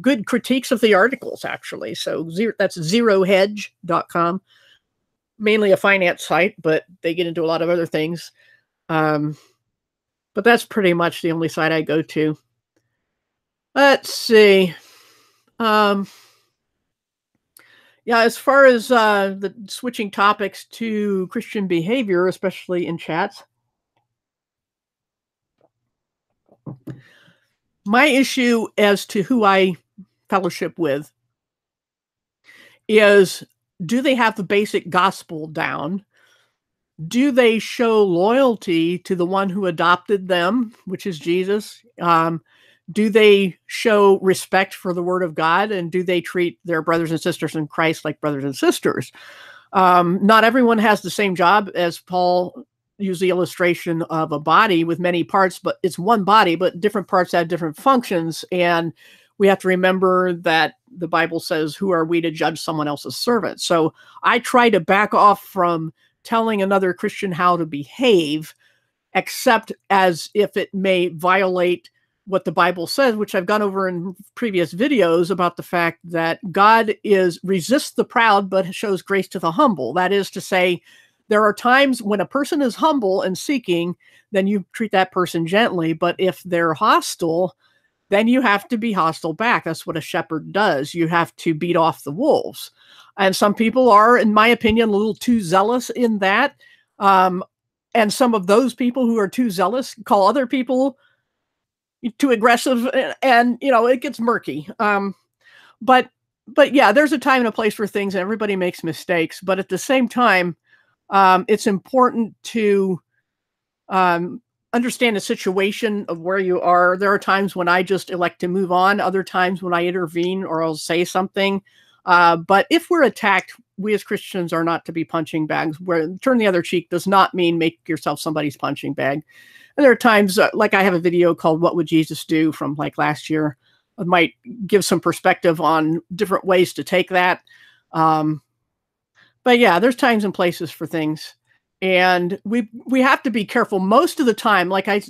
good critiques of the articles, actually. So that's zerohedge.com. Mainly a finance site, but they get into a lot of other things. But that's pretty much the only site I go to. Let's see. As far as the switching topics to Christian behavior, especially in chats, my issue as to who I fellowship with is, do they have the basic gospel down? Do they show loyalty to the one who adopted them, which is Jesus? Do they show respect for the word of God? And do they treat their brothers and sisters in Christ like brothers and sisters? Not everyone has the same job, as Paul used the illustration of a body with many parts, but it's one body, but different parts have different functions. And we have to remember that the Bible says, who are we to judge someone else's servant? So I try to back off from telling another Christian how to behave, except as if it may violate what the Bible says, which I've gone over in previous videos about the fact that God resists the proud, but shows grace to the humble. That is to say, there are times when a person is humble and seeking, then you treat that person gently. But if they're hostile, then you have to be hostile back. That's what a shepherd does. You have to beat off the wolves. And some people are, in my opinion, a little too zealous in that. And some of those people who are too zealous call other people too aggressive, and it gets murky. But yeah, there's a time and a place for things, and everybody makes mistakes. But at the same time, it's important to understand the situation of where you are. There are times when I just elect to move on. Other times when I intervene or I'll say something. But if we're attacked, we as Christians are not to be punching bags. Where turn the other cheek does not mean make yourself somebody's punching bag. And there are times, like I have a video called "What Would Jesus Do?" from like last year. It might give some perspective on different ways to take that. But yeah, there's times and places for things. And we have to be careful most of the time. Like I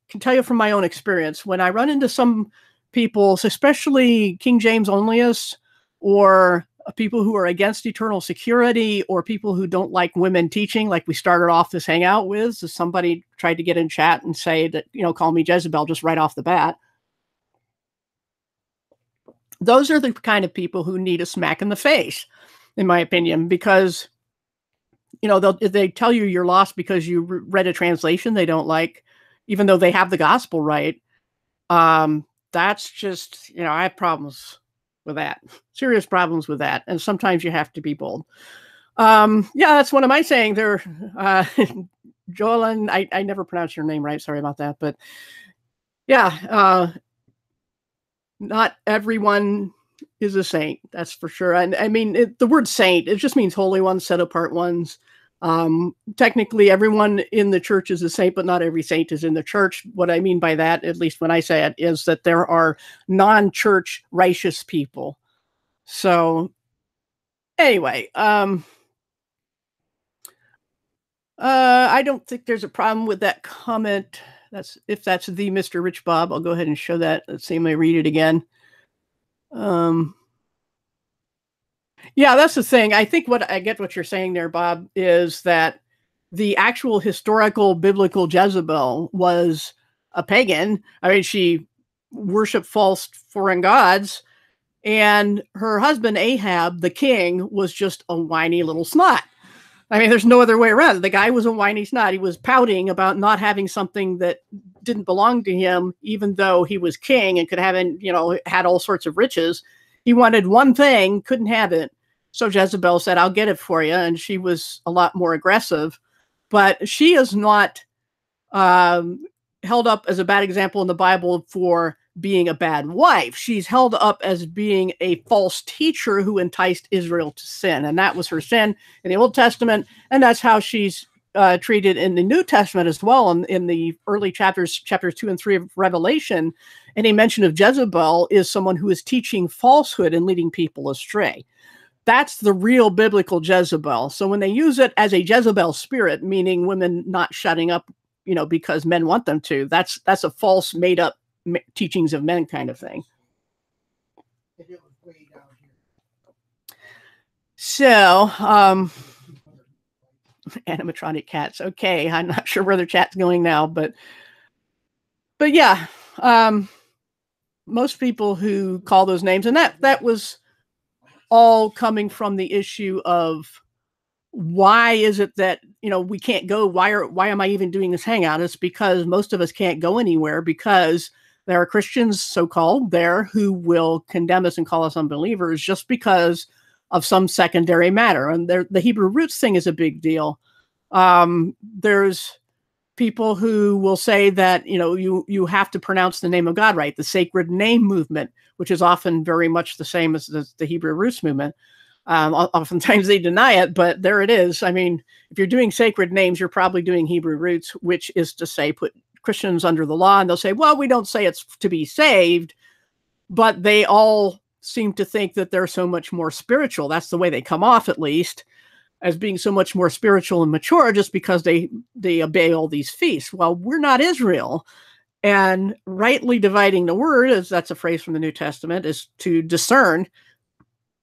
can tell you from my own experience, when I run into some people, especially King James onlyists, or people who are against eternal security, or people who don't like women teaching, like we started off this hangout with. So somebody tried to get in chat and say that, call me Jezebel just right off the bat. Those are the kind of people who need a smack in the face, in my opinion, because, they tell you you're lost because you read a translation they don't like, even though they have the gospel right. That's just, I have problems with that, serious problems with that. And sometimes you have to be bold. Yeah, that's one of my saying there. Joelyn, I never pronounced your name right. Sorry about that. But yeah, not everyone is a saint. That's for sure. And I mean, the word saint, it just means holy ones, set apart ones. Technically, everyone in the church is a saint, but not every saint is in the church. What I mean by that, at least when I say it, is that there are non-church righteous people. So anyway, I don't think there's a problem with that comment. If that's the Mr. Rich Bob, I'll go ahead and show that. Let's see, let me read it again. Yeah, that's the thing. I think what I get what you're saying there, Bob, is that the actual historical biblical Jezebel was a pagan. I mean, she worshiped false foreign gods, and her husband Ahab, the king, was just a whiny little snot. I mean, there's no other way around it. The guy was a whiny snot. He was pouting about not having something that didn't belong to him, even though he was king and could have, had all sorts of riches. He wanted one thing, couldn't have it. So Jezebel said, I'll get it for you. And she was a lot more aggressive. But she is not held up as a bad example in the Bible for being a bad wife. She's held up as being a false teacher who enticed Israel to sin. And that was her sin in the Old Testament. And that's how she's treated in the New Testament as well. In the early chapters 2 and 3 of Revelation, any mention of Jezebel is someone who is teaching falsehood and leading people astray. That's the real biblical Jezebel. So when they use it as a Jezebel spirit, meaning women not shutting up, because men want them to, that's a false, made up teachings of men kind of thing. So, animatronic cats. Okay, I'm not sure where the chat's going now, but yeah, most people who call those names, and that was all coming from the issue of why is it that we can't go? Why am I even doing this hangout? It's because most of us can't go anywhere because there are Christians, so-called, there who will condemn us and call us unbelievers just because of some secondary matter. And the Hebrew roots thing is a big deal. There's people who will say that, you have to pronounce the name of God right, the sacred name movement, which is often very much the same as the Hebrew roots movement. Oftentimes they deny it, but there it is. I mean, if you're doing sacred names, you're probably doing Hebrew roots, which is to say put Christians under the law. And they'll say, well, we don't say it's to be saved, but they all seem to think that they're so much more spiritual. That's the way they come off, at least, as being so much more spiritual and mature just because they obey all these feasts. Well, we're not Israel. And rightly dividing the word, as that's a phrase from the New Testament, is to discern,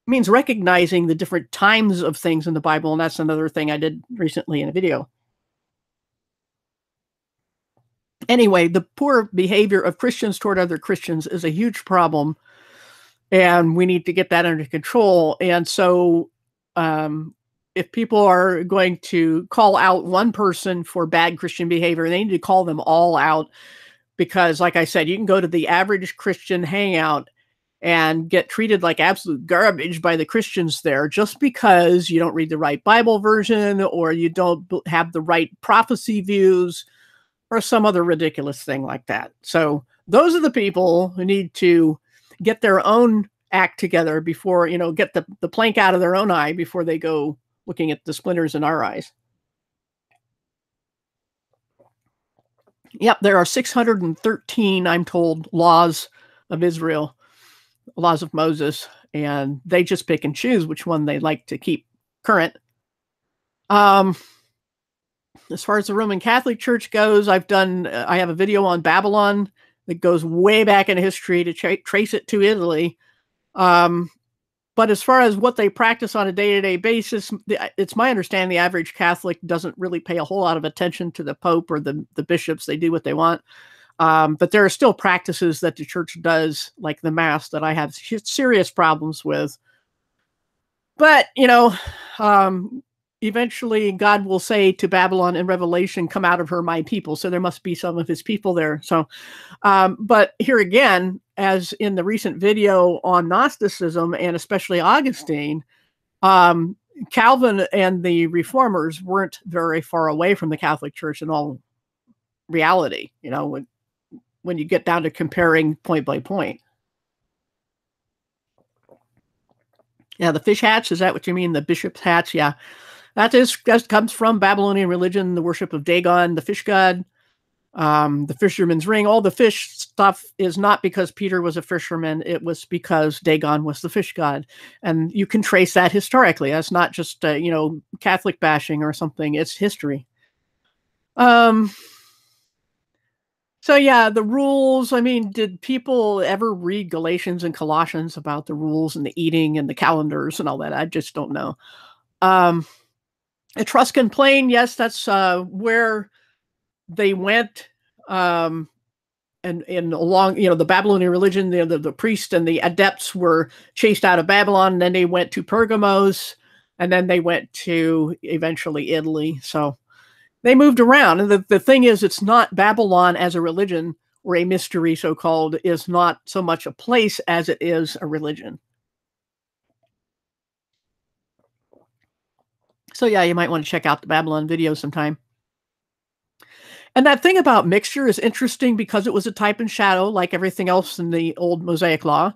means recognizing the different times of things in the Bible. And that's another thing I did recently in a video. Anyway, the poor behavior of Christians toward other Christians is a huge problem. And we need to get that under control. And so if people are going to call out one person for bad Christian behavior, they need to call them all out. Because like I said, you can go to the average Christian hangout and get treated like absolute garbage by the Christians there just because you don't read the right Bible version or you don't have the right prophecy views or some other ridiculous thing like that. So those are the people who need to get their own act together before, get the plank out of their own eye before they go looking at the splinters in our eyes. Yep, there are 613, I'm told, laws of Israel, laws of Moses, and they just pick and choose which one they like to keep current. As far as the Roman Catholic Church goes, I have a video on Babylon that goes way back in history to trace it to Italy. But as far as what they practice on a day-to-day basis, it's my understanding the average Catholic doesn't really pay a whole lot of attention to the Pope or the bishops. They do what they want. But there are still practices that the church does, like the Mass, that I have serious problems with. But, eventually God will say to Babylon in Revelation, "Come out of her, my people." So there must be some of his people there. So, but here again, as in the recent video on Gnosticism and especially Augustine, Calvin and the Reformers weren't very far away from the Catholic Church in all reality, when you get down to comparing point by point. Yeah, the fish hats, is that what you mean? The bishop's hats? Yeah. That comes from Babylonian religion, the worship of Dagon, the fish god, the fisherman's ring. All the fish stuff is not because Peter was a fisherman. It was because Dagon was the fish god. And you can trace that historically. That's not just, Catholic bashing or something. It's history. So yeah, the rules. I mean, did people ever read Galatians and Colossians about the rules and the eating and the calendars and all that? I just don't know. Etruscan plain, yes, that's where they went. And along, the Babylonian religion, the priests and the adepts were chased out of Babylon, and then they went to Pergamos, and then they went to eventually Italy. So they moved around. And the thing is, it's not Babylon as a religion or a mystery, so-called, is not so much a place as it is a religion. So yeah, you might want to check out the Babylon video sometime. And that thing about mixture is interesting because it was a type and shadow, like everything else in the old Mosaic law.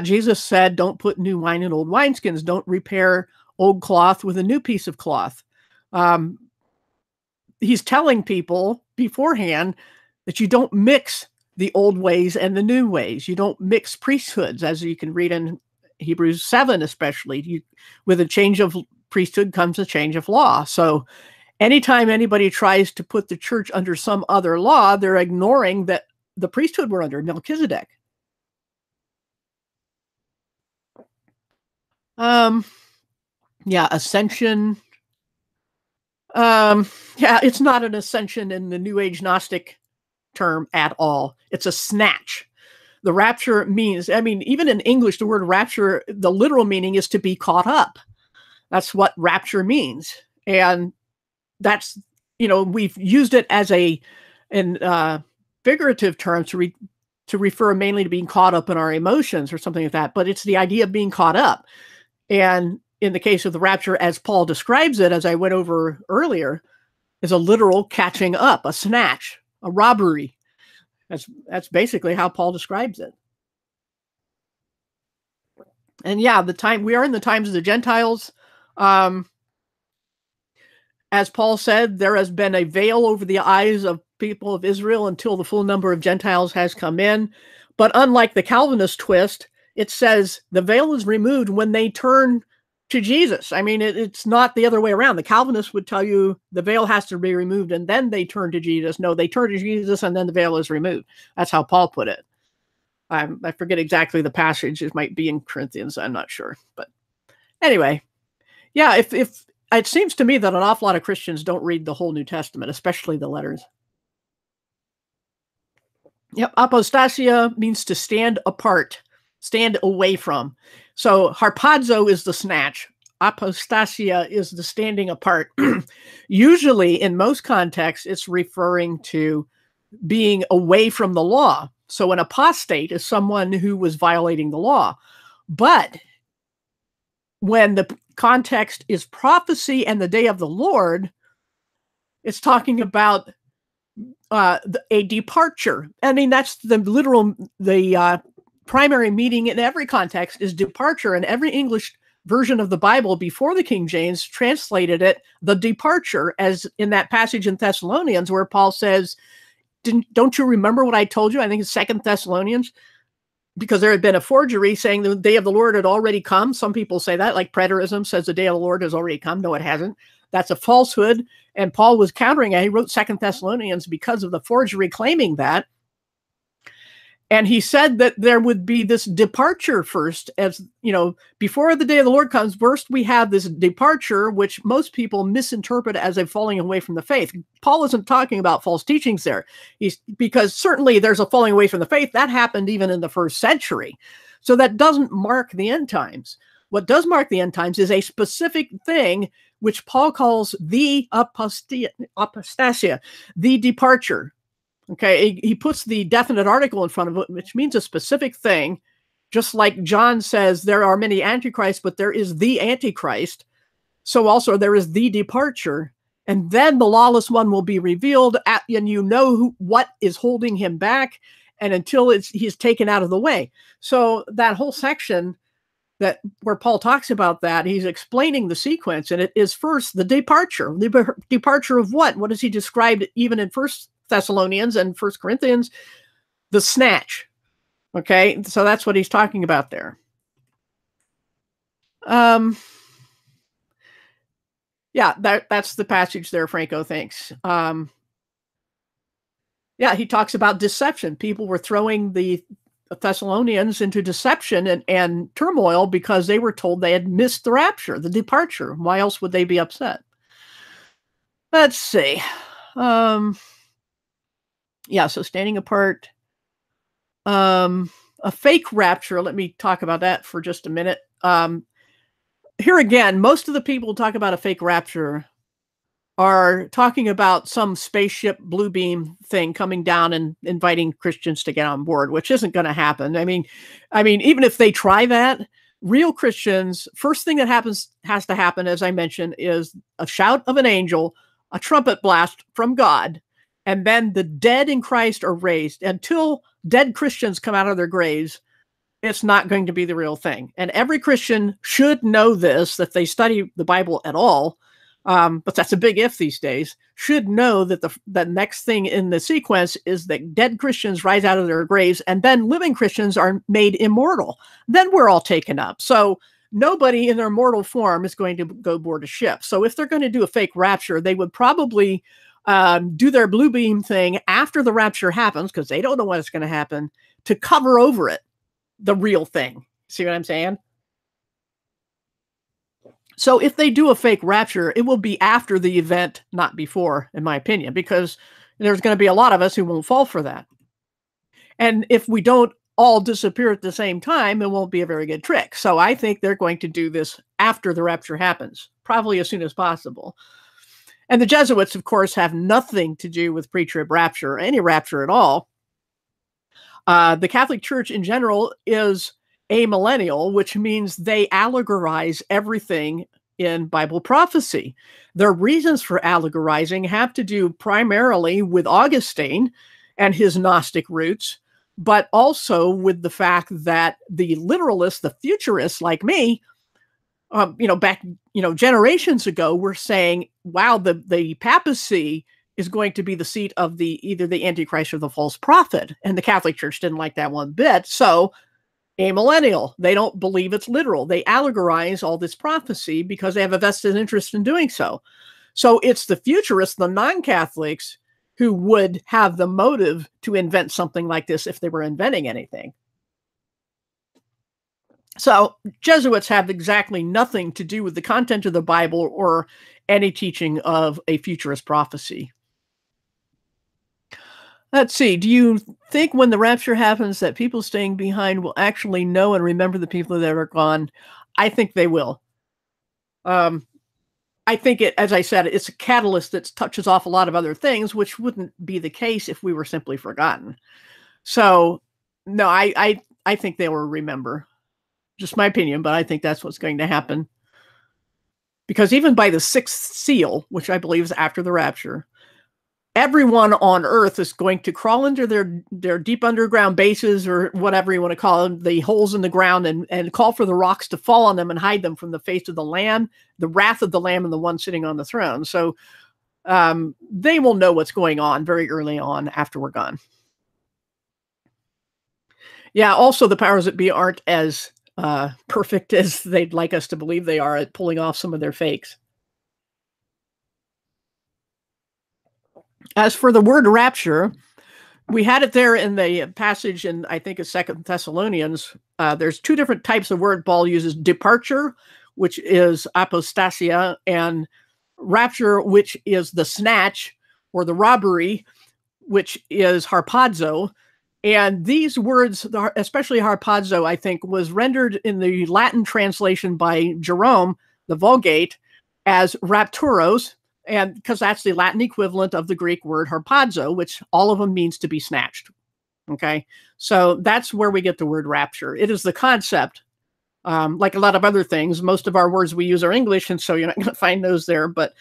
Jesus said, "Don't put new wine in old wineskins. Don't repair old cloth with a new piece of cloth." He's telling people beforehand that you don't mix the old ways and the new ways. You don't mix priesthoods, as you can read in Hebrews 7, especially. With a change of priesthood comes a change of law. So anytime anybody tries to put the church under some other law, they're ignoring that the priesthood we're under, Melchizedek. Yeah, ascension. Yeah, it's not an ascension in the New Age Gnostic term at all. It's a snatch. The rapture means, even in English, the word rapture, the literal meaning is to be caught up. That's what rapture means. And that's, we've used it as in figurative terms to refer mainly to being caught up in our emotions or something like that. But it's the idea of being caught up. And in the case of the rapture, as Paul describes it, as I went over earlier, is a literal catching up, a snatch, a robbery. That's basically how Paul describes it. And yeah, we are in the times of the Gentiles. As Paul said, there has been a veil over the eyes of people of Israel until the full number of Gentiles has come in. But unlike the Calvinist twist, it says the veil is removed when they turn to Jesus. It's not the other way around. The Calvinists would tell you the veil has to be removed and then they turn to Jesus. No, they turn to Jesus and then the veil is removed. That's how Paul put it. I forget exactly the passage. It might be in Corinthians. I'm not sure. But anyway, yeah, if it seems to me that an awful lot of Christians don't read the whole New Testament, especially the letters. Yep, apostasia means to stand apart, stand away from. So harpazo is the snatch. Apostasia is the standing apart. Usually, in most contexts, it's referring to being away from the law. So an apostate is someone who was violating the law. But when the context is prophecy and the day of the Lord, it's talking about a departure. That's the literal, the primary meaning in every context is departure, and every English version of the Bible before the King James translated it the departure, as in that passage in Thessalonians where Paul says, don't you remember what I told you? I think it's 2 Thessalonians, because there had been a forgery saying the day of the Lord had already come. Some people say that, like preterism says the day of the Lord has already come. No, it hasn't. That's a falsehood. And Paul was countering it. He wrote 2 Thessalonians because of the forgery claiming that. And he said that there would be this departure first, as you know, before the day of the Lord comes. First, we have this departure, which most people misinterpret as a falling away from the faith. Paul isn't talking about false teachings there, because certainly there's a falling away from the faith that happened even in the first century. So that doesn't mark the end times. What does mark the end times is a specific thing, which Paul calls the apostasia, the departure. Okay, he puts the definite article in front of it, which means a specific thing. Just like John says, there are many antichrists, but there is the Antichrist. So also there is the departure. And then the lawless one will be revealed, and you know what is holding him back, and until he's taken out of the way. So that whole section where Paul talks about that, he's explaining the sequence, and it is first the departure. The departure of what? What does he describe even in 1 Thessalonians and 1 Corinthians? The snatch. Okay, so that's what he's talking about there. Yeah, that's the passage there, Franco, thanks. Yeah, he talks about deception. People were throwing the Thessalonians into deception and turmoil because they were told they had missed the rapture, the departure. Why else would they be upset? Let's see. Yeah, so standing apart. A fake rapture. Let me talk about that for just a minute. Here again, most of the people who talk about a fake rapture are talking about some spaceship blue beam thing coming down and inviting Christians to get on board, which isn't going to happen. I mean, even if they try that, real Christians, first thing that has to happen, as I mentioned, is a shout of an angel, a trumpet blast from God, and then the dead in Christ are raised. Until dead Christians come out of their graves, it's not going to be the real thing. And every Christian should know this, that they study the Bible at all. But that's a big if these days, should know that the next thing in the sequence is that dead Christians rise out of their graves, and then living Christians are made immortal. Then we're all taken up. So nobody in their mortal form is going to go board a ship. So if they're going to do a fake rapture, they would probably do their blue beam thing after the rapture happens, because they don't know when it's going to happen, to cover over it, the real thing. See what I'm saying? So if they do a fake rapture, it will be after the event, not before, in my opinion, because there's going to be a lot of us who won't fall for that. And if we don't all disappear at the same time, it won't be a very good trick. So I think they're going to do this after the rapture happens, probably as soon as possible. And the Jesuits, of course, have nothing to do with pre-trib rapture or any rapture at all. The Catholic Church in general is amillennial, which means they allegorize everything in Bible prophecy. Their reasons for allegorizing have to do primarily with Augustine and his Gnostic roots, but also with the fact that the literalists, the futurists like me, back generations ago, were saying, wow, the papacy is going to be the seat of either the Antichrist or the false prophet. And the Catholic Church didn't like that one bit. So amillennial, they don't believe it's literal. They allegorize all this prophecy because they have a vested interest in doing so. So it's the futurists, the non-Catholics, who would have the motive to invent something like this if they were inventing anything. So Jesuits have exactly nothing to do with the content of the Bible or any teaching of a futurist prophecy. Let's see. Do you think when the rapture happens that people staying behind will actually know and remember the people that are gone? I think they will. I think as I said, it's a catalyst that touches off a lot of other things, which wouldn't be the case if we were simply forgotten. So, no, I think they will remember. Just my opinion, but I think that's what's going to happen. Because even by the sixth seal, which I believe is after the rapture, everyone on Earth is going to crawl into their deep underground bases, or whatever you want to call them, the holes in the ground, and call for the rocks to fall on them and hide them from the face of the Lamb, the wrath of the Lamb, and the one sitting on the throne. So they will know what's going on very early on after we're gone. Yeah, also the powers that be aren't as perfect as they'd like us to believe they are at pulling off some of their fakes. As for the word rapture, we had it there in the passage in, I think, it's 2 Thessalonians. There's two different types of word Paul uses: departure, which is apostasia, and rapture, which is the snatch or the robbery, which is harpazo. And these words, especially harpazo, I think, was rendered in the Latin translation by Jerome, the Vulgate, as rapturos, and because that's the Latin equivalent of the Greek word harpazo, which all of them means to be snatched. Okay, so that's where we get the word rapture. It is the concept. Like a lot of other things, most of our words we use are English, and so you're not going to find those there, but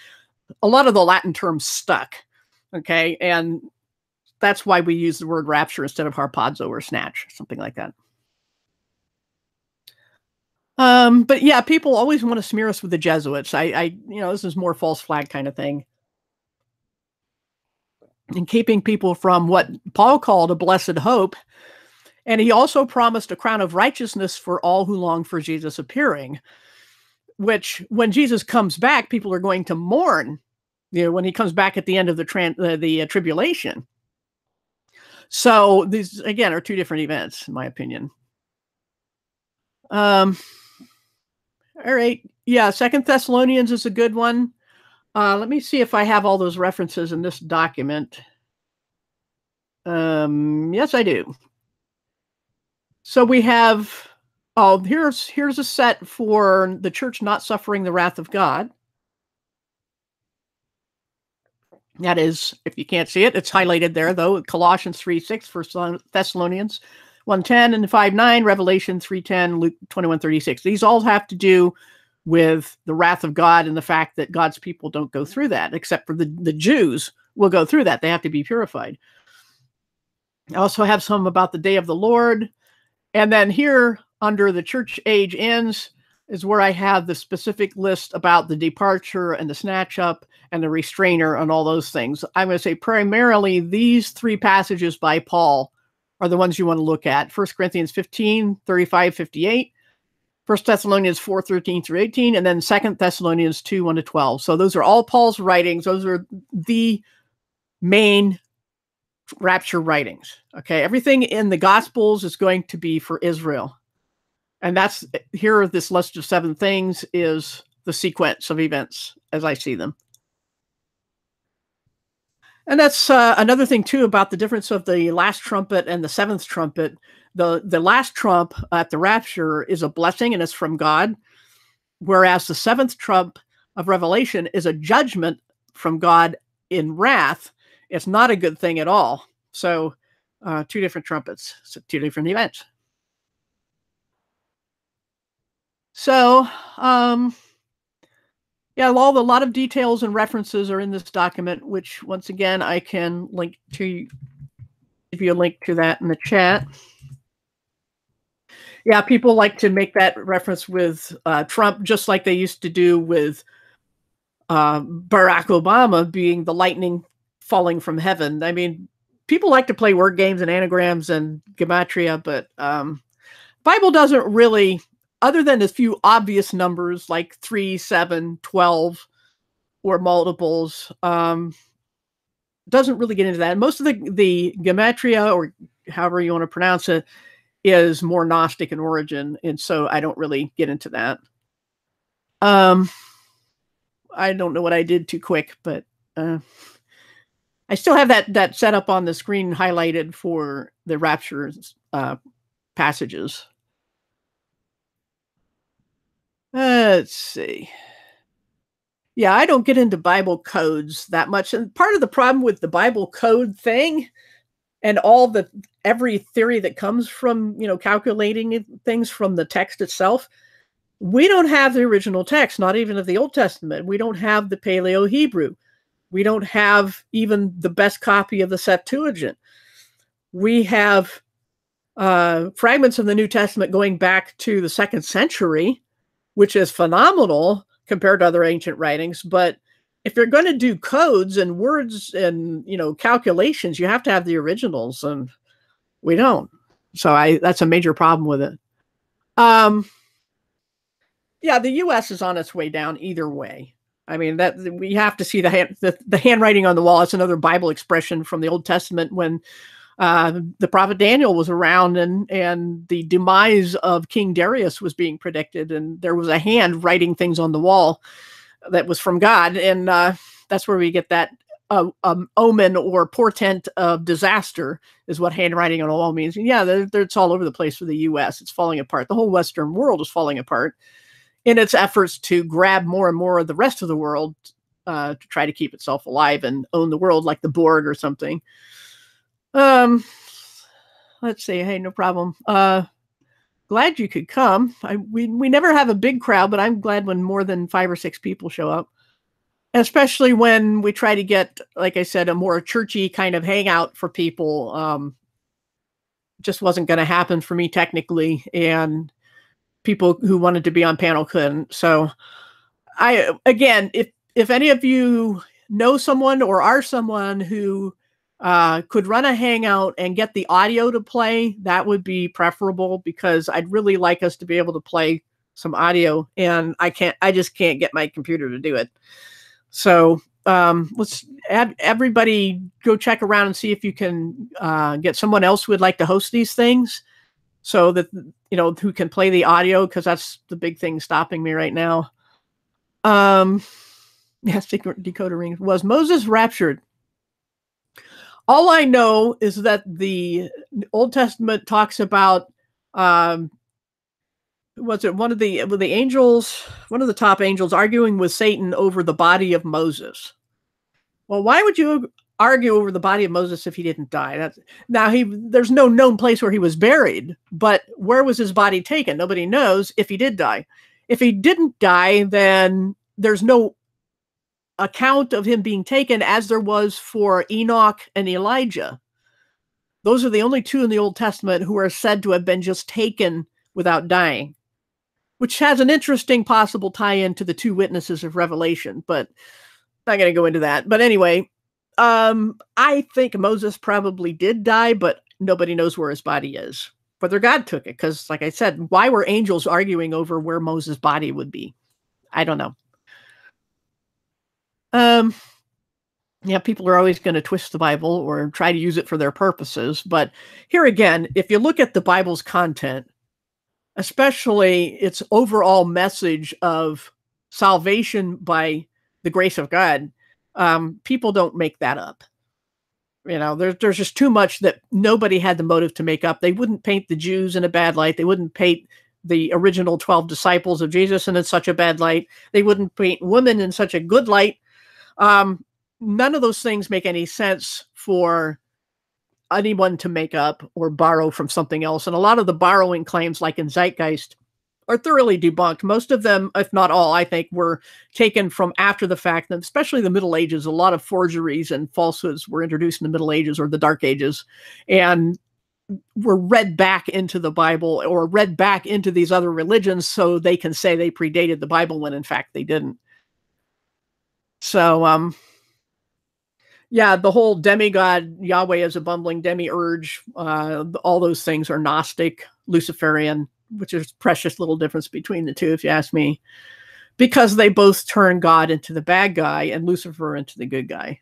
a lot of the Latin terms stuck. Okay, and that's why we use the word rapture instead of harpazo or snatch, something like that. But yeah, people always want to smear us with the Jesuits. This is more false flag kind of thing. And keeping people from what Paul called a blessed hope. And he also promised a crown of righteousness for all who long for Jesus appearing, which when Jesus comes back, people are going to mourn, when he comes back at the end of the tribulation. So these, again, are two different events, in my opinion. All right. Yeah, 2 Thessalonians is a good one. Let me see if I have all those references in this document. Yes, I do. So we have, here's a set for the church not suffering the wrath of God. That is, if you can't see it, it's highlighted there, though. Colossians 3:6, 1 Thessalonians 1:10 and 5:9, Revelation 3:10, Luke 21:36. These all have to do with the wrath of God and the fact that God's people don't go through that, except for the Jews will go through that. They have to be purified. I also have some about the day of the Lord. And then here, under the church age ends, is where I have the specific list about the departure and the snatch up and the restrainer and all those things. I'm going to say primarily these three passages by Paul are the ones you want to look at. 1 Corinthians 15, 35, 58, 1 Thessalonians 4, 13 through 18, and then 2 Thessalonians 2, 1 to 12. So those are all Paul's writings. Those are the main rapture writings. Okay, everything in the Gospels is going to be for Israel. And that's here, this list of 7 things is the sequence of events as I see them. And that's another thing, too, about the difference of the last trumpet and the 7th trumpet. The last trump at the rapture is a blessing and it's from God, whereas the 7th trump of Revelation is a judgment from God in wrath. It's not a good thing at all. So 2 different trumpets, so 2 different events. So, yeah, a lot of details and references are in this document, which once again, I can link to, give you a link to that in the chat. Yeah, people like to make that reference with Trump, just like they used to do with Barack Obama being the lightning falling from heaven. I mean, people like to play word games and anagrams and gematria, but Bible doesn't really, other than a few obvious numbers like 3, 7, 12, or multiples, doesn't really get into that. Most of the gematria, or however you want to pronounce it, is more Gnostic in origin, and so I don't really get into that. I don't know what I did too quick, but I still have that set up on the screen highlighted for the rapture passages. Let's see. Yeah, I don't get into Bible codes that much. And part of the problem with the Bible code thing and every theory that comes from, calculating things from the text itself, we don't have the original text, not even of the Old Testament. We don't have the Paleo Hebrew. We don't have even the best copy of the Septuagint. We have fragments of the New Testament going back to the 2nd century, which is phenomenal compared to other ancient writings. But if you're going to do codes and words and, calculations, you have to have the originals, and we don't. So that's a major problem with it. Yeah, the U.S. is on its way down either way. I mean, that we have to see the handwriting on the wall. It's another Bible expression from the Old Testament when the prophet Daniel was around and the demise of King Darius was being predicted, and there was a hand writing things on the wall that was from God, and that's where we get that omen or portent of disaster is what handwriting on the wall means. And yeah, it's all over the place for the U.S. It's falling apart. The whole Western world is falling apart in its efforts to grab more and more of the rest of the world to try to keep itself alive and own the world like the Borg or something. Let's see. Hey, no problem. Glad you could come. We never have a big crowd, but I'm glad when more than 5 or 6 people show up, especially when we try to get, like I said, a more churchy kind of hangout for people. Just wasn't going to happen for me technically, and people who wanted to be on panel couldn't. So again, if any of you know someone or are someone who could run a hangout and get the audio to play, that would be preferable, because I'd really like us to be able to play some audio, and I just can't get my computer to do it. So let's have everybody go check around and see if you can get someone else who would like to host these things, so that, who can play the audio, because that's the big thing stopping me right now. Secret decoder ring. Was Moses raptured? All I know is that the Old Testament talks about, was it one of the angels, one of the top angels arguing with Satan over the body of Moses? Well, why would you argue over the body of Moses if he didn't die? There's no known place where he was buried, but where was his body taken? Nobody knows if he did die. If he didn't die, then there's no account of him being taken, as there was for Enoch and Elijah. Those are the only 2 in the Old Testament who are said to have been just taken without dying, which has an interesting possible tie-in to the 2 witnesses of Revelation, but not going to go into that. But anyway, I think Moses probably did die, but nobody knows where his body is. Whether God took it, because like I said, why were angels arguing over where Moses' body would be? I don't know. Yeah, people are always going to twist the Bible or try to use it for their purposes. But here again, if you look at the Bible's content, especially its overall message of salvation by the grace of God, people don't make that up. There's just too much that nobody had the motive to make up. They wouldn't paint the Jews in a bad light. They wouldn't paint the original 12 disciples of Jesus in such a bad light. They wouldn't paint women in such a good light. None of those things make any sense for anyone to make up or borrow from something else. And a lot of the borrowing claims, like in Zeitgeist, are thoroughly debunked. Most of them, if not all, I think, were taken from after the fact, and especially the Middle Ages. A lot of forgeries and falsehoods were introduced in the Middle Ages or the Dark Ages, and were read back into the Bible or read back into these other religions so they can say they predated the Bible when in fact they didn't. So, yeah, the whole demigod, Yahweh as a bumbling demiurge, all those things are Gnostic, Luciferian, which is precious little difference between the 2, if you ask me, because they both turn God into the bad guy and Lucifer into the good guy.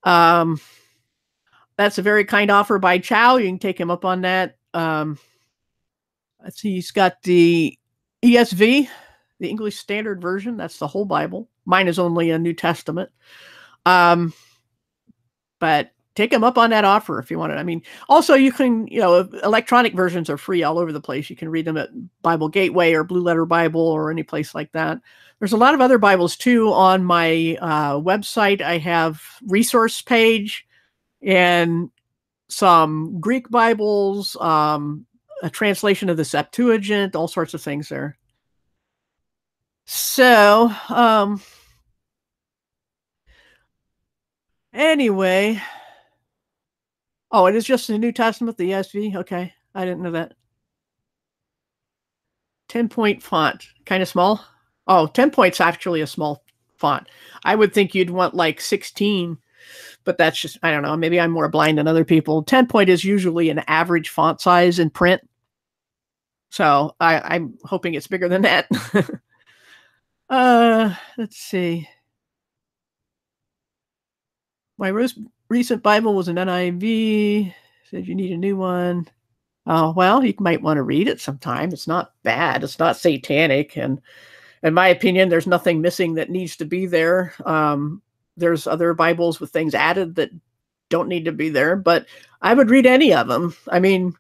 That's a very kind offer by Chow. You can take him up on that. Let's see, he's got the ESV, the English Standard Version. That's the whole Bible. Mine is only a New Testament. But take him up on that offer if you want it. I mean, also you can, electronic versions are free all over the place. You can read them at Bible Gateway or Blue Letter Bible or any place like that. There's a lot of other Bibles too on my website. I have resource page and some Greek Bibles, a translation of the Septuagint, all sorts of things there. So, Anyway, oh, it is just the New Testament, the ESV. Okay, I didn't know that. 10-point font, kind of small. Oh, 10 points actually a small font. I would think you'd want like 16, but that's just, I don't know. Maybe I'm more blind than other people. 10-point is usually an average font size in print. So I'm hoping it's bigger than that. Let's see. My most recent Bible was an NIV. Said you need a new one. Oh, well, you might want to read it sometime. It's not bad. It's not satanic. And in my opinion, there's nothing missing that needs to be there. There's other Bibles with things added that don't need to be there, but I would read any of them. I mean,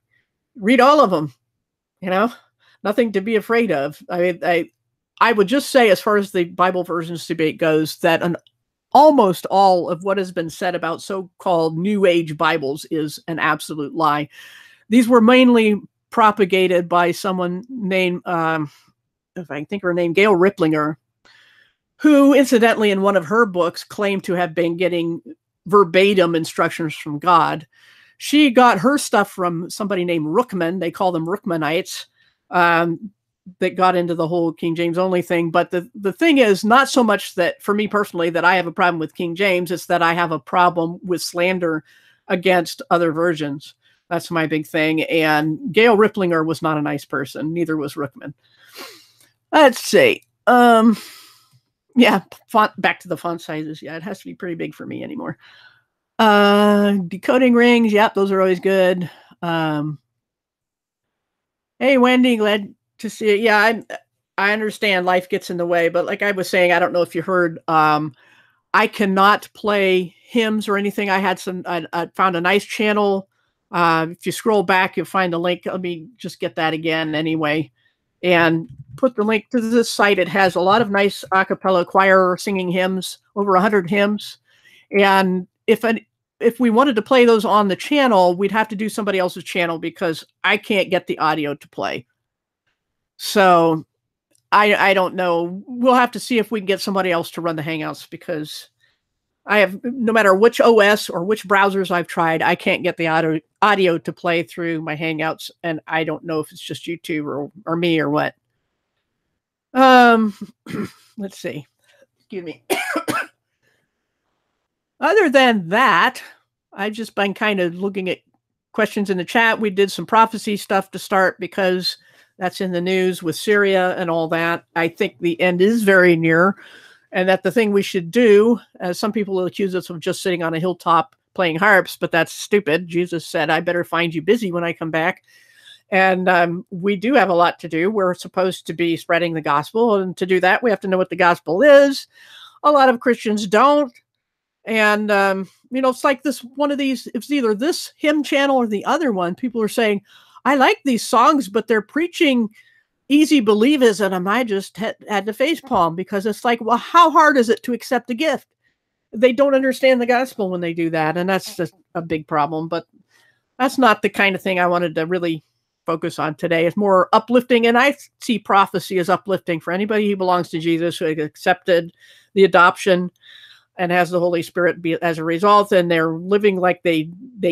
read all of them, nothing to be afraid of. I would just say, as far as the Bible versions debate goes, that almost all of what has been said about so-called New Age Bibles is an absolute lie. These were mainly propagated by someone named, if I can think of her name, Gail Riplinger, who incidentally in one of her books claimed to have been getting verbatim instructions from God. She got her stuff from somebody named Rookman. They call them Rookmanites, that got into the whole King James only thing. But the thing is not so much that, for me personally, that I have a problem with King James. It's that I have a problem with slander against other versions. That's my big thing. And Gail Riplinger was not a nice person. Neither was Rookman. Let's see. Yeah, back to the font sizes. Yeah, it has to be pretty big for me anymore. Decoding rings. Yep, those are always good. Hey, Wendy, glad to see it. Yeah, I understand life gets in the way, but like I was saying, I don't know if you heard, I cannot play hymns or anything. I found a nice channel. If you scroll back, you'll find the link. Let me just get that again anyway, and put the link to this site. It has a lot of nice a cappella choir singing hymns, over 100 hymns. And if we wanted to play those on the channel, we'd have to do somebody else's channel because I can't get the audio to play. So I don't know. We'll have to see if we can get somebody else to run the Hangouts, because I have, no matter which OS or which browsers I've tried, I can't get the audio to play through my Hangouts. And I don't know if it's just YouTube or me or what. Let's see. Excuse me. Other than that, I've just been kind of looking at questions in the chat. We did some prophecy stuff to start because that's in the news with Syria and all that. I think the end is very near, and that the thing we should do, as some people will accuse us of just sitting on a hilltop playing harps, but that's stupid. Jesus said, I better find you busy when I come back. And we do have a lot to do. We're supposed to be spreading the gospel. And to do that, we have to know what the gospel is. A lot of Christians don't. And, it's like this one of these, it's either this hymn channel or the other one. People are saying, I like these songs, but they're preaching easy believism. And I just had to facepalm, because it's like, well, how hard is it to accept a gift? They don't understand the gospel when they do that. And that's just a big problem. But that's not the kind of thing I wanted to really focus on today. It's more uplifting. And I see prophecy as uplifting for anybody who belongs to Jesus, who has accepted the adoption and has the Holy Spirit as a result, and they're living like they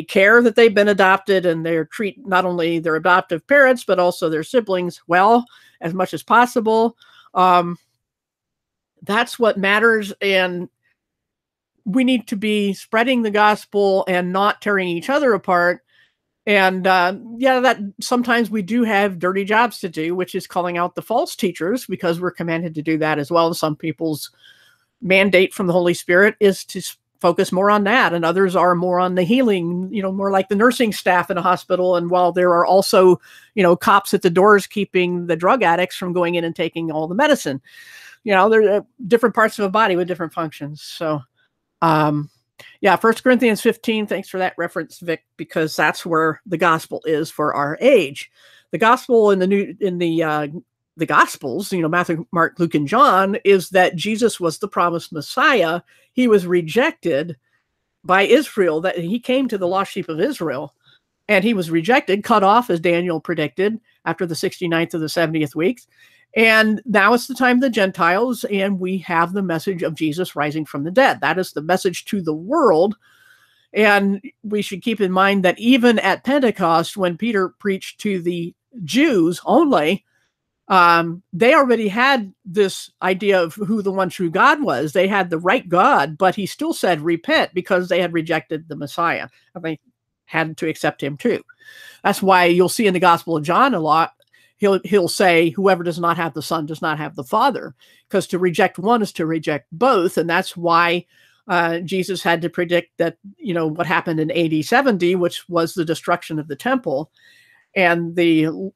care that they've been adopted, and they treat not only their adoptive parents, but also their siblings well, as much as possible. That's what matters. And we need to be spreading the gospel and not tearing each other apart. And that sometimes we do have dirty jobs to do, which is calling out the false teachers, because we're commanded to do that as well. And some people's mandate from the Holy Spirit is to focus more on that, and others are more on the healing, more like the nursing staff in a hospital. And while there are also, cops at the doors keeping the drug addicts from going in and taking all the medicine, there are different parts of a body with different functions. So, 1 Corinthians 15, thanks for that reference, Vic, because that's where the gospel is for our age. The gospel in the Gospels, Matthew, Mark, Luke, and John, is that Jesus was the promised Messiah. He was rejected by Israel, that he came to the lost sheep of Israel, and he was rejected, cut off, as Daniel predicted, after the 69th of the 70th weeks. And now it's the time of the Gentiles, and we have the message of Jesus rising from the dead. That is the message to the world. And we should keep in mind that even at Pentecost, when Peter preached to the Jews only, they already had this idea of who the one true God was. They had the right God, but he still said, repent, because they had rejected the Messiah. And they had to accept him too. That's why you'll see in the Gospel of John a lot, he'll say, whoever does not have the Son does not have the Father, because to reject one is to reject both. And that's why Jesus had to predict that, what happened in AD 70, which was the destruction of the temple and the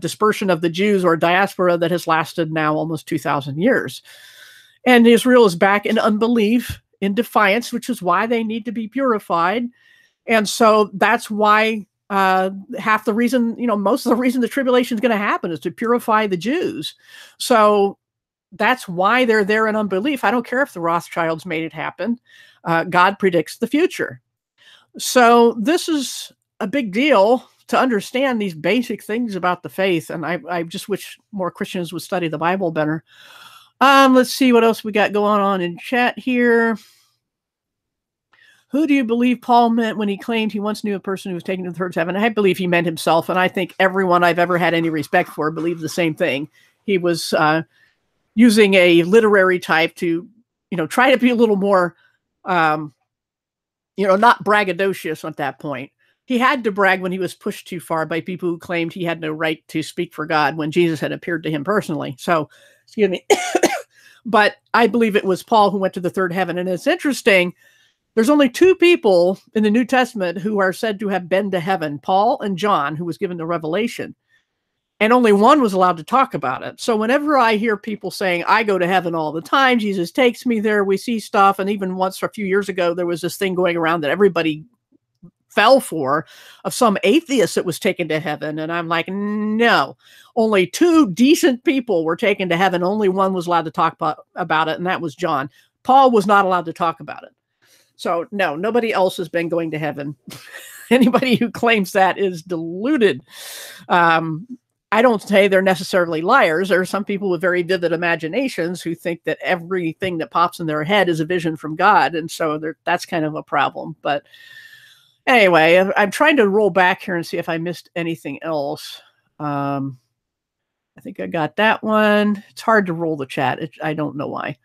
dispersion of the Jews, or diaspora, that has lasted now almost 2,000 years. And Israel is back in unbelief, in defiance, which is why they need to be purified. And so that's why half the reason, most of the reason the tribulation is going to happen is to purify the Jews. So that's why they're there in unbelief. I don't care if the Rothschilds made it happen. God predicts the future. So this is a big deal to understand these basic things about the faith. And I just wish more Christians would study the Bible better. Let's see what else we got going on in chat here. Who do you believe Paul meant when he claimed he once knew a person who was taken to the third heaven? I believe he meant himself. And I think everyone I've ever had any respect for believes the same thing. He was using a literary type to, try to be a little more, not braggadocious at that point. He had to brag when he was pushed too far by people who claimed he had no right to speak for God when Jesus had appeared to him personally. So, excuse me. But I believe it was Paul who went to the third heaven. And it's interesting. There's only two people in the New Testament who are said to have been to heaven, Paul and John, who was given the revelation. And only one was allowed to talk about it. So whenever I hear people saying, I go to heaven all the time, Jesus takes me there, we see stuff. And even once, a few years ago, there was this thing going around that everybody fell for, of some atheist that was taken to heaven. And I'm like, no, only two decent people were taken to heaven. Only one was allowed to talk about it, and that was John. Paul was not allowed to talk about it. So no, nobody else has been going to heaven. Anybody who claims that is deluded. I don't say they're necessarily liars. There are some people with very vivid imaginations who think that everything that pops in their head is a vision from God. And so that's kind of a problem. But anyway, I'm trying to roll back here and see if I missed anything else. I think I got that one. It's hard to roll the chat. I don't know why.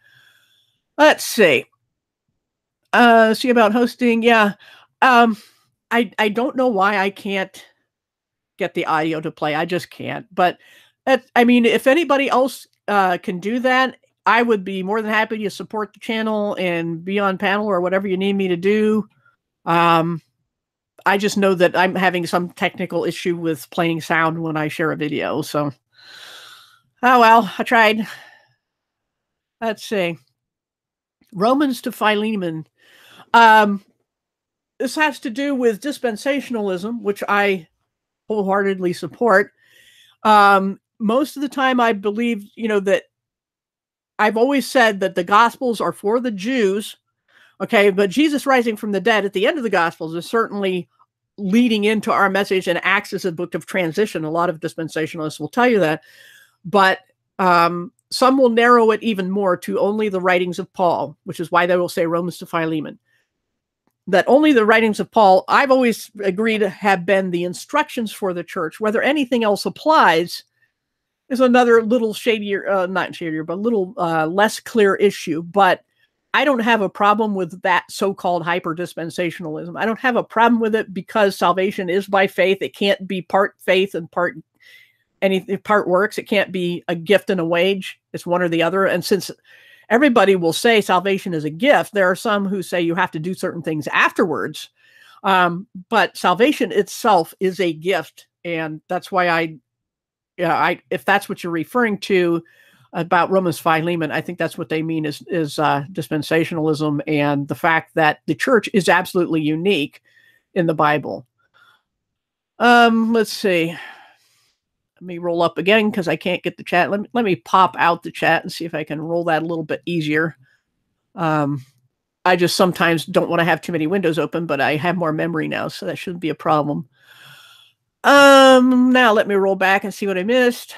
Let's see. See about hosting. Yeah. I don't know why I can't get the audio to play. I just can't. But if anybody else can do that, I would be more than happy to support the channel and be on panel or whatever you need me to do. I just know that I'm having some technical issue with playing sound when I share a video. So, oh well, I tried. Let's see. Romans to Philemon. This has to do with dispensationalism, which I wholeheartedly support. Most of the time I believe, that I've always said that the Gospels are for the Jews. Okay, but Jesus rising from the dead at the end of the Gospels is certainly leading into our message and acts as a book of transition. A lot of dispensationalists will tell you that. But some will narrow it even more to only the writings of Paul, which is why they will say Romans to Philemon. That only the writings of Paul, I've always agreed, have been the instructions for the church. Whether anything else applies is another little shadier, not shadier, but a little less clear issue. But I don't have a problem with that so-called hyper-dispensationalism. I don't have a problem with it because salvation is by faith. It can't be part faith and part works. It can't be a gift and a wage. It's one or the other. And since everybody will say salvation is a gift, there are some who say you have to do certain things afterwards. But salvation itself is a gift. And that's why if that's what you're referring to about Romans Philemon, I think that's what they mean is dispensationalism and the fact that the church is absolutely unique in the Bible. Let's see. Let me roll up again because I can't get the chat. Let me pop out the chat and see if I can roll that a little bit easier. I just sometimes don't want to have too many windows open, but I have more memory now, so that shouldn't be a problem. Now let me roll back and see what I missed.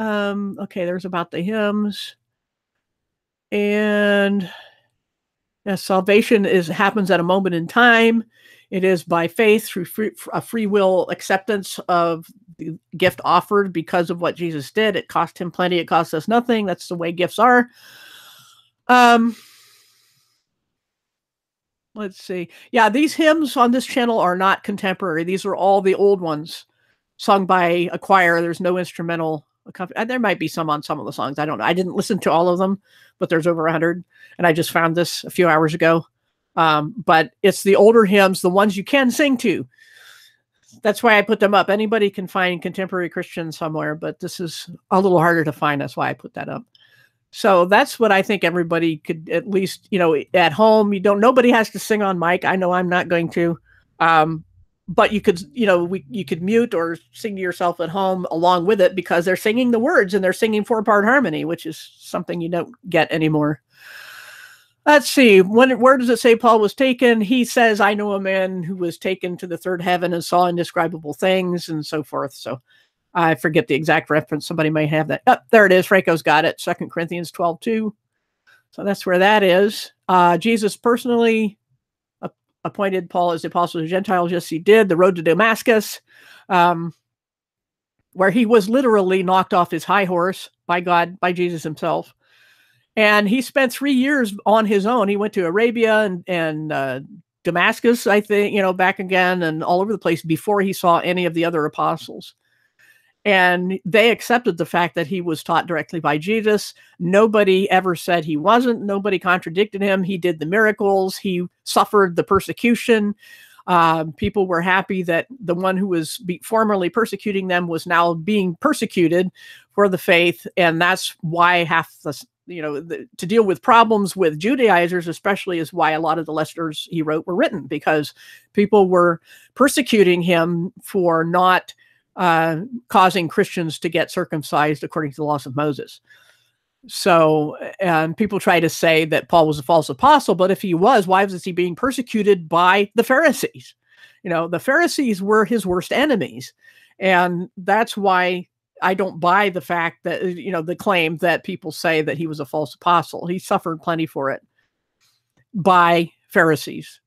Okay, there's about the hymns. And salvation happens at a moment in time. It is by faith through free will acceptance of the gift offered because of what Jesus did. It cost him plenty. It cost us nothing. That's the way gifts are. Let's see. Yeah, these hymns on this channel are not contemporary. These are all the old ones sung by a choir. There's no instrumental. There might be some on some of the songs. I don't know. I didn't listen to all of them, but there's over 100. And I just found this a few hours ago. But it's the older hymns, the ones you can sing to. That's why I put them up. Anybody can find contemporary Christian somewhere, but this is a little harder to find. That's why I put that up. So that's what I think everybody could at least, at home, nobody has to sing on mic. I know I'm not going to, but you could, you could mute or sing to yourself at home along with it because they're singing the words and they're singing 4-part harmony, which is something you don't get anymore. Let's see. Where does it say Paul was taken? He says, I know a man who was taken to the third heaven and saw indescribable things and so forth. So I forget the exact reference. Somebody may have that. Oh, there it is. Franco's got it. 2 Corinthians 12:2. So that's where that is. Jesus personally appointed Paul as the apostle of the Gentiles. Yes, he did. The road to Damascus, where he was literally knocked off his high horse by God, by Jesus himself. And he spent 3 years on his own. He went to Arabia and Damascus, I think, back again and all over the place before he saw any of the other apostles. And they accepted the fact that he was taught directly by Jesus. Nobody ever said he wasn't. Nobody contradicted him. He did the miracles. He suffered the persecution. People were happy that the one who was formerly persecuting them was now being persecuted for the faith. And that's why half the, to deal with problems with Judaizers, especially, is why a lot of the letters he wrote were written, because people were persecuting him for not causing Christians to get circumcised according to the laws of Moses. So, and people try to say that Paul was a false apostle, but if he was, why was he being persecuted by the Pharisees? The Pharisees were his worst enemies. And that's why I don't buy the fact that, the claim that people say that he was a false apostle. He suffered plenty for it by Pharisees.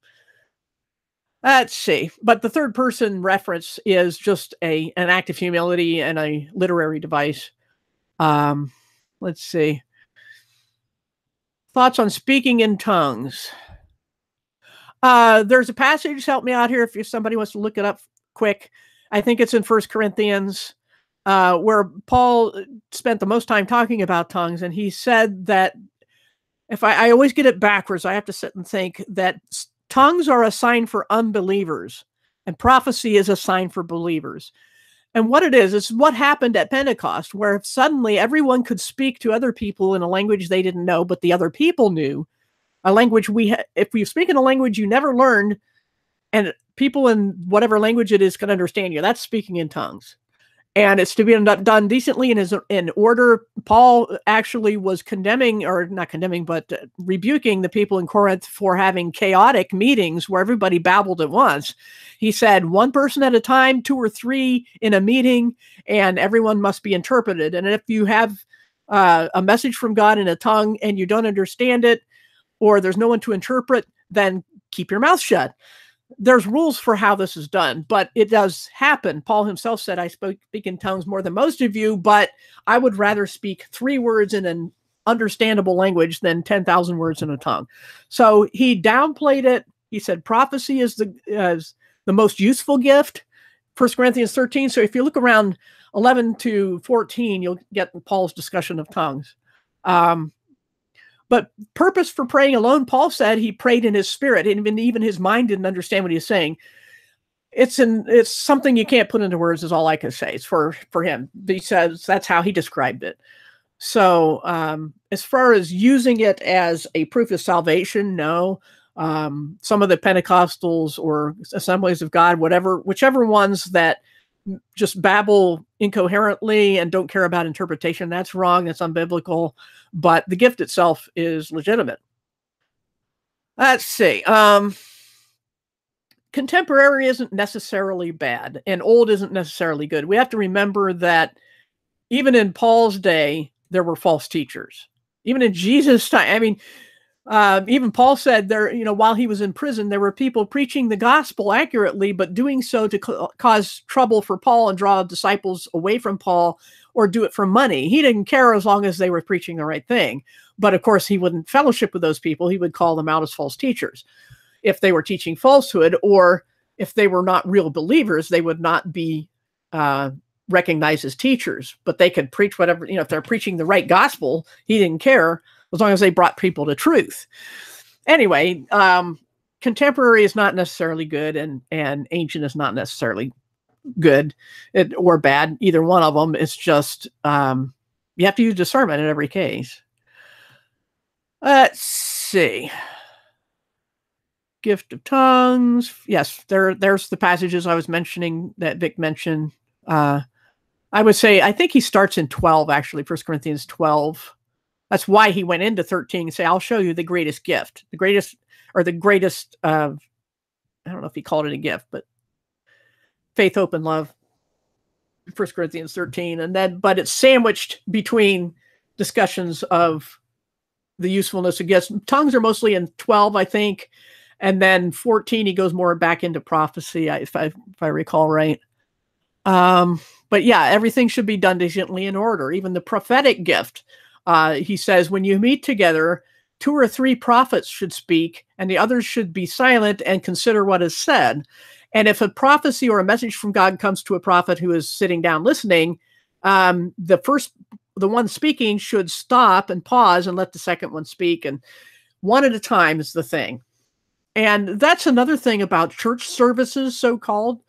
Let's see. But the third person reference is just an act of humility and a literary device. Let's see. Thoughts on speaking in tongues. There's a passage, help me out here if somebody wants to look it up quick. I think it's in 1 Corinthians, where Paul spent the most time talking about tongues. And he said that, if I always get it backwards, I have to sit and think that tongues are a sign for unbelievers and prophecy is a sign for believers. And what it is what happened at Pentecost, where suddenly everyone could speak to other people in a language they didn't know, but the other people knew, a language if you speak in a language you never learned, and people in whatever language it is can understand you, that's speaking in tongues. And it's to be done decently and in order. Paul actually was rebuking the people in Corinth for having chaotic meetings where everybody babbled at once. He said, one person at a time, 2 or 3 in a meeting, and everyone must be interpreted. And if you have a message from God in a tongue and you don't understand it, or there's no one to interpret, then keep your mouth shut. There's rules for how this is done, but it does happen. Paul himself said, I speak in tongues more than most of you, but I would rather speak 3 words in an understandable language than 10,000 words in a tongue. So he downplayed it. He said prophecy is the most useful gift, 1 Corinthians 13. So if you look around 11 to 14, you'll get Paul's discussion of tongues. But purpose for praying alone, Paul said he prayed in his spirit, and even his mind didn't understand what he was saying. It's something you can't put into words, is all I can say. It's for him. He says that's how he described it. So as far as using it as a proof of salvation, no. Some of the Pentecostals or Assemblies of God, whichever ones that just babble incoherently and don't care about interpretation, that's wrong. That's unbiblical. But the gift itself is legitimate. Let's see. Contemporary isn't necessarily bad, and old isn't necessarily good. We have to remember that even in Paul's day, there were false teachers. Even in Jesus' time, I mean, even Paul said there, while he was in prison, there were people preaching the gospel accurately, but doing so to cause trouble for Paul and draw disciples away from Paul, or do it for money. He didn't care as long as they were preaching the right thing. But of course, he wouldn't fellowship with those people. He would call them out as false teachers. If they were teaching falsehood, or if they were not real believers, they would not be recognized as teachers. But they could preach whatever, if they're preaching the right gospel, he didn't care, as long as they brought people to truth. Anyway, contemporary is not necessarily good, and ancient is not necessarily good or bad. Either one of them. It's just you have to use discernment in every case. Let's see. Gift of tongues. Yes, there's the passages I was mentioning that Vic mentioned. I would say, I think he starts in 12, actually, 1 Corinthians 12. That's why he went into 13 and say, I'll show you the greatest gift, the greatest, I don't know if he called it a gift, but faith, hope, and love, 1 Corinthians 13. But it's sandwiched between discussions of the usefulness of gifts. Tongues are mostly in 12, I think. And then 14, he goes more back into prophecy, if I recall right. But yeah, everything should be done decently in order. Even the prophetic gift. He says, when you meet together, 2 or 3 prophets should speak, and the others should be silent and consider what is said. And if a prophecy or a message from God comes to a prophet who is sitting down listening, the one speaking should stop and pause and let the second one speak. And one at a time is the thing. And that's another thing about church services, so-called.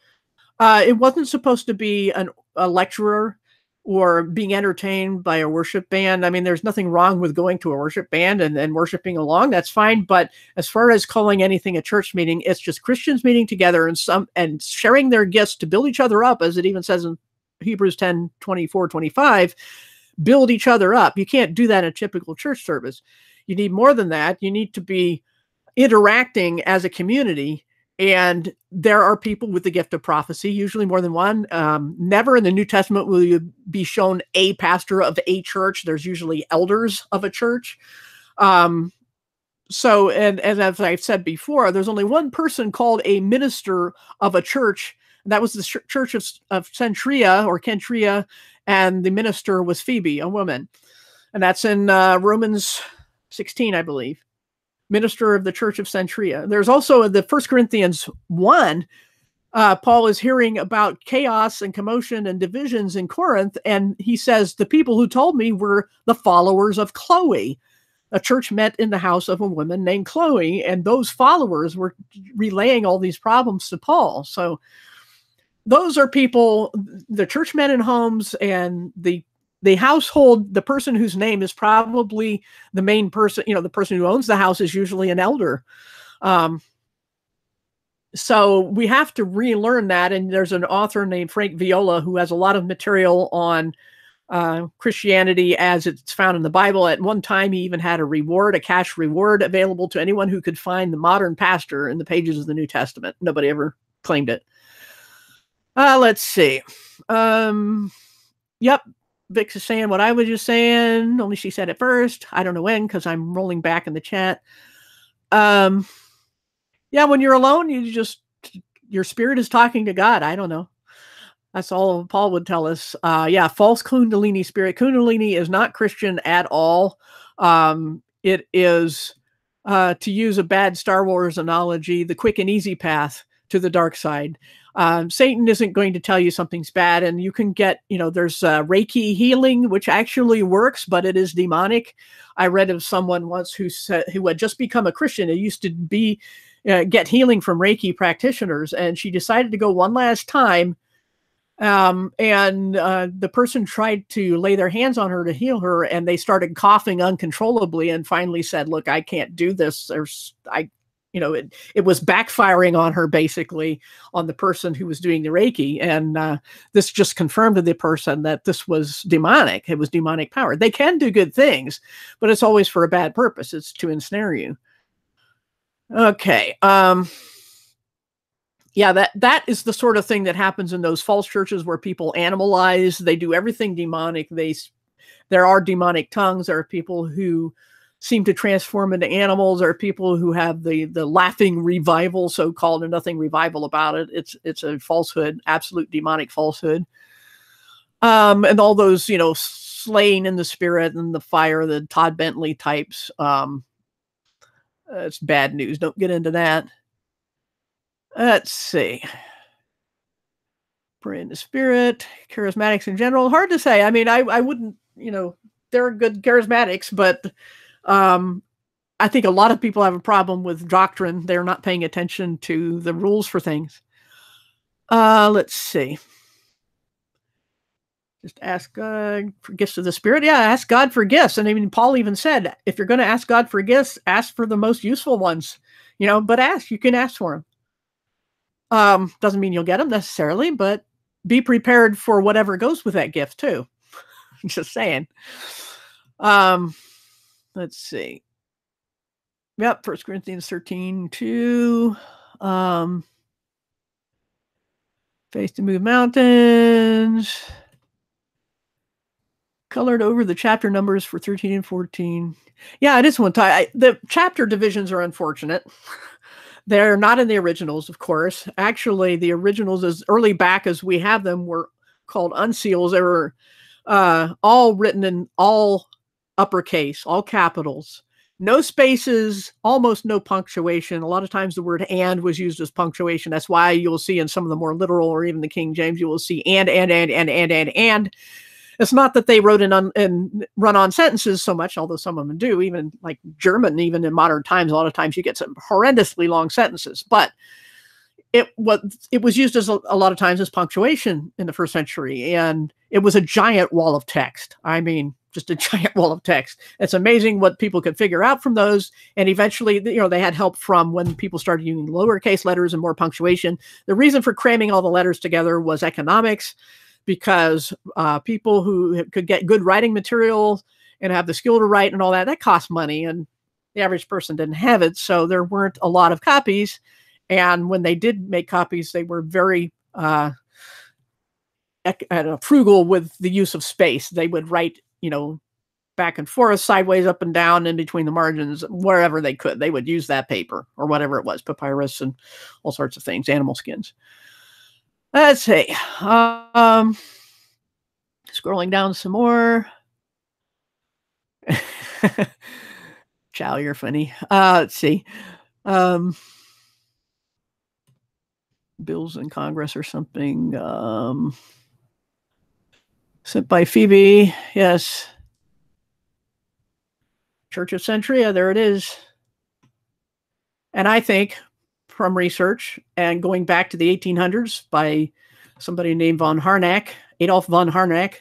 It wasn't supposed to be a lecturer or being entertained by a worship band. I mean, there's nothing wrong with going to a worship band and worshiping along. That's fine. But as far as calling anything a church meeting, it's just Christians meeting together and sharing their gifts to build each other up, as it even says in Hebrews 10, 24, 25, build each other up. You can't do that in a typical church service. You need more than that. You need to be interacting as a community. And there are people with the gift of prophecy, usually more than one. Never in the New Testament will you be shown a pastor of a church. There's usually elders of a church. And as I've said before, there's only one person called a minister of a church. That was the church of Centria or Kentria, and the minister was Phoebe, a woman. And that's in Romans 16, I believe. Minister of the church of Centria. There's also the 1 Corinthians 1, Paul is hearing about chaos and commotion and divisions in Corinth, and he says, the people who told me were the followers of Chloe. A church met in the house of a woman named Chloe, and those followers were relaying all these problems to Paul. So those are people, the church met in homes, and the household, the person whose name is probably the main person, the person who owns the house is usually an elder. So we have to relearn that. And there's an author named Frank Viola who has a lot of material on Christianity as it's found in the Bible. At one time, he even had a cash reward available to anyone who could find the modern pastor in the pages of the New Testament. Nobody ever claimed it. Let's see. Yep. Vix is saying what I was just saying, only she said it first. I don't know when, because I'm rolling back in the chat. Yeah, when you're alone, your spirit is talking to God. I don't know. That's all Paul would tell us. Yeah, false Kundalini spirit. Kundalini is not Christian at all. It is, to use a bad Star Wars analogy, the quick and easy path to the dark side. Satan isn't going to tell you something's bad, and you can get, there's Reiki healing, which actually works, but it is demonic. I read of someone once who had just become a Christian. It used to be get healing from Reiki practitioners, and she decided to go one last time. The person tried to lay their hands on her to heal her, and they started coughing uncontrollably, and finally said, "Look, I can't do this. It was backfiring on her, basically, on the person who was doing the Reiki. And this just confirmed to the person that this was demonic. It was demonic power. They can do good things, but it's always for a bad purpose. It's to ensnare you. Okay. Yeah, that is the sort of thing that happens in those false churches where people animalize. They do everything demonic. There are demonic tongues. There are people who seem to transform into animals. There are people who have the laughing revival, so called, and nothing revival about it. It's a falsehood, absolute demonic falsehood. And all those, slaying in the spirit and the fire, the Todd Bentley types. It's bad news. Don't get into that. Let's see. Pray in the spirit, charismatics in general. Hard to say. I mean, I wouldn't, there are good charismatics, but I think a lot of people have a problem with doctrine. They're not paying attention to the rules for things. Let's see. Just ask God for gifts of the Spirit. Yeah, ask God for gifts. And even Paul even said, if you're going to ask God for gifts, ask for the most useful ones. But ask. You can ask for them. Doesn't mean you'll get them necessarily, but be prepared for whatever goes with that gift too. Just saying. Let's see. Yep, 1 Corinthians 13:2. Faith to move mountains. Colored over the chapter numbers for 13 and 14. Yeah, it is one time. The chapter divisions are unfortunate. They're not in the originals, of course. Actually, the originals, as early back as we have them, were called unseals. They were all written in all uppercase, all capitals. No spaces, almost no punctuation. A lot of times the word "and" was used as punctuation. That's why you'll see in some of the more literal, or even the King James, you will see and. It's not that they wrote in run-on sentences so much, although some of them do. Even like German, even in modern times, a lot of times you get some horrendously long sentences. But it was used as a lot of times as punctuation in the first century, and it was a giant wall of text. I mean, just a giant wall of text. It's amazing what people could figure out from those. And eventually, they had help from when people started using lowercase letters and more punctuation. The reason for cramming all the letters together was economics, because people who could get good writing material and have the skill to write and all that cost money, and the average person didn't have it. So there weren't a lot of copies. And when they did make copies, they were very frugal with the use of space. They would write, back and forth, sideways, up and down, in between the margins, wherever they could. They would use that paper or whatever it was, papyrus and all sorts of things, animal skins. Let's see. Scrolling down some more. Chow, you're funny. Let's see. Bills in Congress or something. Sent by Phoebe. Yes. Church of Centuria. There it is. And I think, from research and going back to the 1800s by somebody named von Harnack, Adolf von Harnack,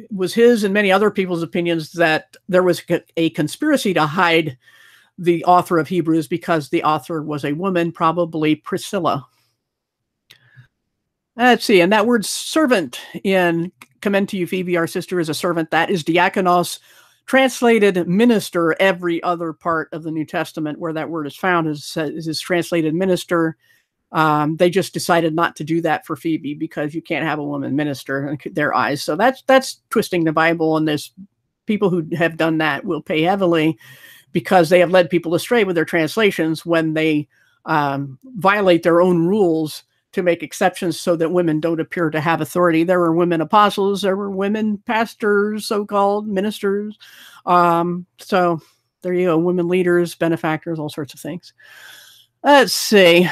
was his and many other people's opinions that there was a conspiracy to hide the author of Hebrews because the author was a woman, probably Priscilla. Let's see. And that word servant in Commend to You, Phoebe, our sister, is a servant. That is diakonos. Translated minister, every other part of the New Testament where that word is found is translated minister. They just decided not to do that for Phoebe because you can't have a woman minister in their eyes. So that's twisting the Bible, and there's people who have done that will pay heavily because they have led people astray with their translations when they violate their own rules to make exceptions so that women don't appear to have authority. There were women apostles, there were women pastors, so-called ministers. So there you go, women leaders, benefactors, all sorts of things. Let's see.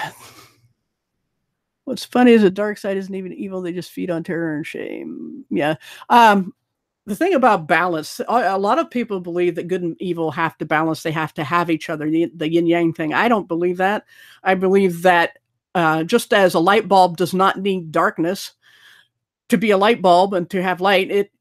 What's funny is the dark side isn't even evil. They just feed on terror and shame. Yeah. The thing about balance, a lot of people believe that good and evil have to balance. They have to have each other, the yin yang thing. I don't believe that. I believe that just as a light bulb does not need darkness to be a light bulb and to have light,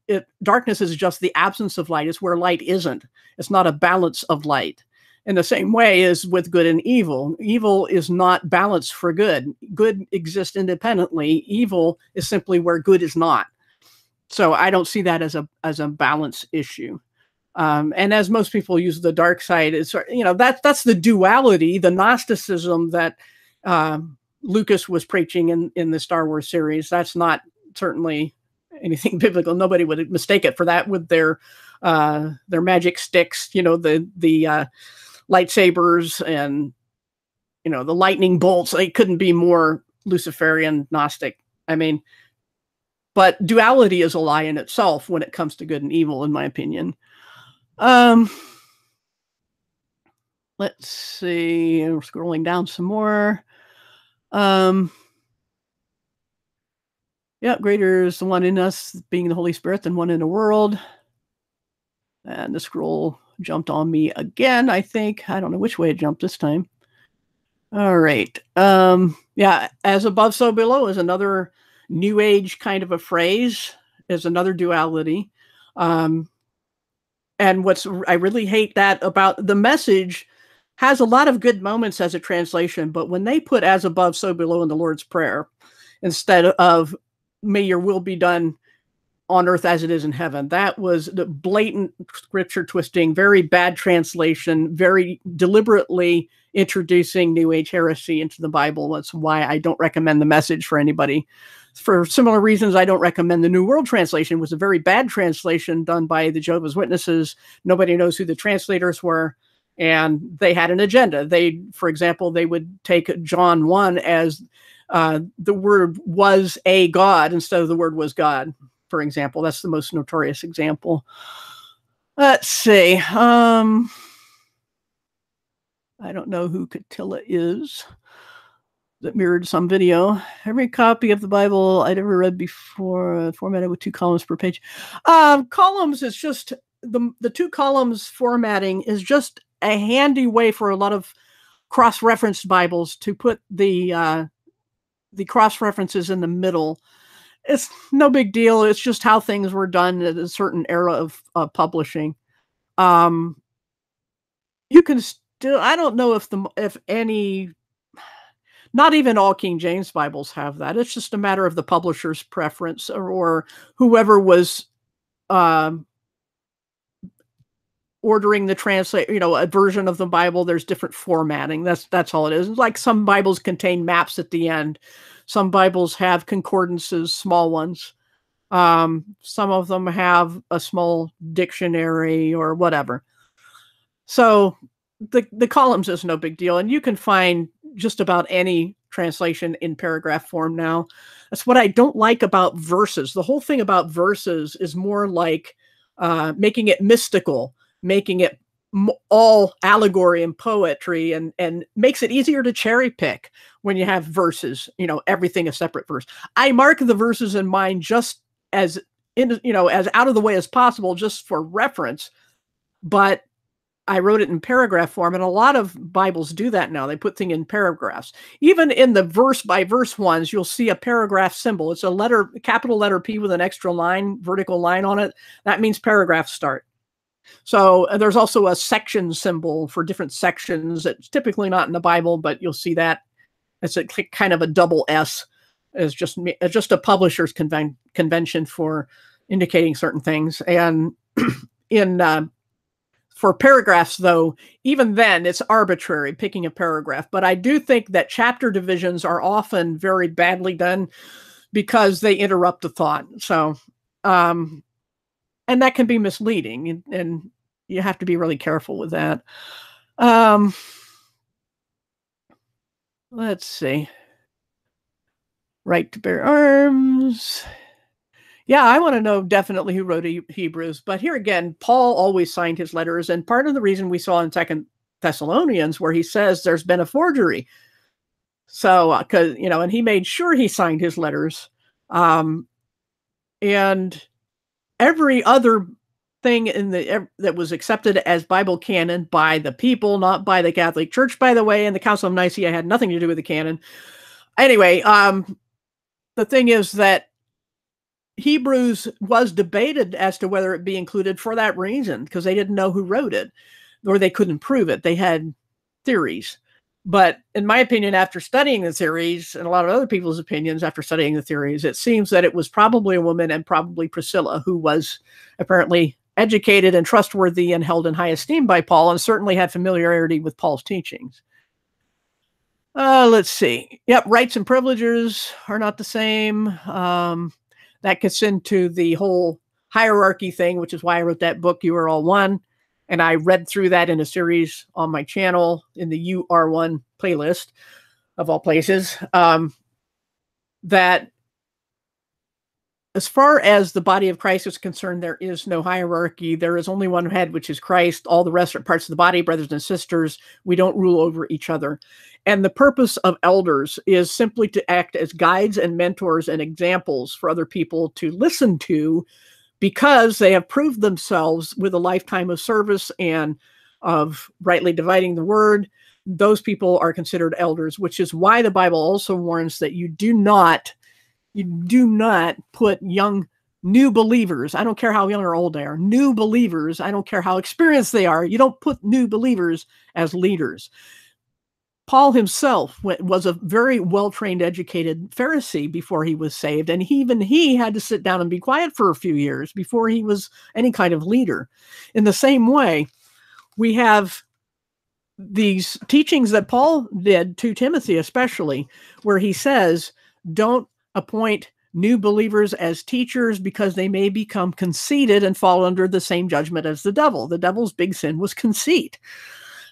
darkness is just the absence of light. It's where light isn't. It's not a balance of light. In the same way as with good and evil. Evil is not balanced for good. Good exists independently. Evil is simply where good is not. So I don't see that as a balance issue. And as most people use the dark side, it's, that's the duality, the Gnosticism that Lucas was preaching in the Star Wars series. That's not certainly anything biblical. Nobody would mistake it for that with their magic sticks, the lightsabers and, the lightning bolts. They couldn't be more Luciferian Gnostic. I mean, but duality is a lie in itself when it comes to good and evil, in my opinion. Let's see. We're scrolling down some more. Yeah, greater is the one in us, being the Holy Spirit, than one in the world. And the scroll jumped on me again, I think. I don't know which way it jumped this time. All right. Yeah, as above, so below is another New Age kind of a phrase, is another duality. And I really hate that about the Message has a lot of good moments as a translation, but when they put as above, so below in the Lord's Prayer, instead of may your will be done on earth as it is in heaven, that was the blatant scripture twisting, very bad translation, very deliberately introducing New Age heresy into the Bible. That's why I don't recommend the Message for anybody. For similar reasons, I don't recommend the New World Translation. It was a very bad translation done by the Jehovah's Witnesses. Nobody knows who the translators were. And they had an agenda. For example, they would take John 1 as the word was a God instead of the word was God, for example. That's the most notorious example. Let's see. I don't know who Catilla is. That mirrored some video. Every copy of the Bible I'd ever read before, formatted with 2 columns per page. Columns is just, the 2 columns formatting is just a handy way for a lot of cross-referenced Bibles to put the cross-references in the middle. It's no big deal. It's just how things were done at a certain era of publishing. You can still, I don't know if any, not even all King James Bibles have that. It's just a matter of the publisher's preference or whoever was ordering the a version of the Bible. There's different formatting. That's all it is. It's like some Bibles contain maps at the end. Some Bibles have concordances, small ones. Some of them have a small dictionary or whatever. So the columns is no big deal. And you can find just about any translation in paragraph form now. That's what I don't like about verses. The whole thing about verses is more like making it mystical, making it all allegory and poetry, and makes it easier to cherry pick when you have verses, everything a separate verse. I mark the verses in mine just as as out of the way as possible, just for reference. But I wrote it in paragraph form, and a lot of Bibles do that now. They put things in paragraphs. Even in the verse by verse ones, you'll see a paragraph symbol. It's a capital letter P with an extra line, vertical line on it. That means paragraph start. So there's also a section symbol for different sections. It's typically not in the Bible, but you'll see that. It's a kind of a double S. It's just a publisher's convention for indicating certain things. And for paragraphs, though, even then, it's arbitrary picking a paragraph. But I do think that chapter divisions are often very badly done because they interrupt the thought. So, and that can be misleading, and you have to be really careful with that. Let's see. Right to bear arms. Yeah, I want to know definitely who wrote Hebrews. But here again, Paul always signed his letters. And part of the reason we saw in 2 Thessalonians where he says there's been a forgery. So, because, and he made sure he signed his letters. And every other thing that was accepted as Bible canon by the people, not by the Catholic Church, by the way, and the Council of Nicaea had nothing to do with the canon. Anyway, the thing is that Hebrews was debated as to whether it be included for that reason, because they didn't know who wrote it, or they couldn't prove it. They had theories. But in my opinion, after studying the theories, and a lot of other people's opinions after studying the theories, it seems that it was probably a woman, and probably Priscilla, who was apparently educated and trustworthy and held in high esteem by Paul, and certainly had familiarity with Paul's teachings. Let's see. Yep, rights and privileges are not the same. That gets into the whole hierarchy thing, which is why I wrote that book, You Are All One. And I read through that in a series on my channel in the You Are One playlist, of all places. That as far as the body of Christ is concerned, there is no hierarchy. There is only one head, which is Christ. All the rest are parts of the body, brothers and sisters. We don't rule over each other. And the purpose of elders is simply to act as guides and mentors and examples for other people to listen to, because they have proved themselves with a lifetime of service and of rightly dividing the word. Those people are considered elders, which is why the Bible also warns that you do not put young, new believers, I don't care how young or old they are, new believers, I don't care how experienced they are, you don't put new believers as leaders. Paul himself was a very well-trained, educated Pharisee before he was saved, and even he had to sit down and be quiet for a few years before he was any kind of leader. In the same way, we have these teachings that Paul did to Timothy especially, where he says, don't appoint new believers as teachers because they may become conceited and fall under the same judgment as the devil. The devil's big sin was conceit.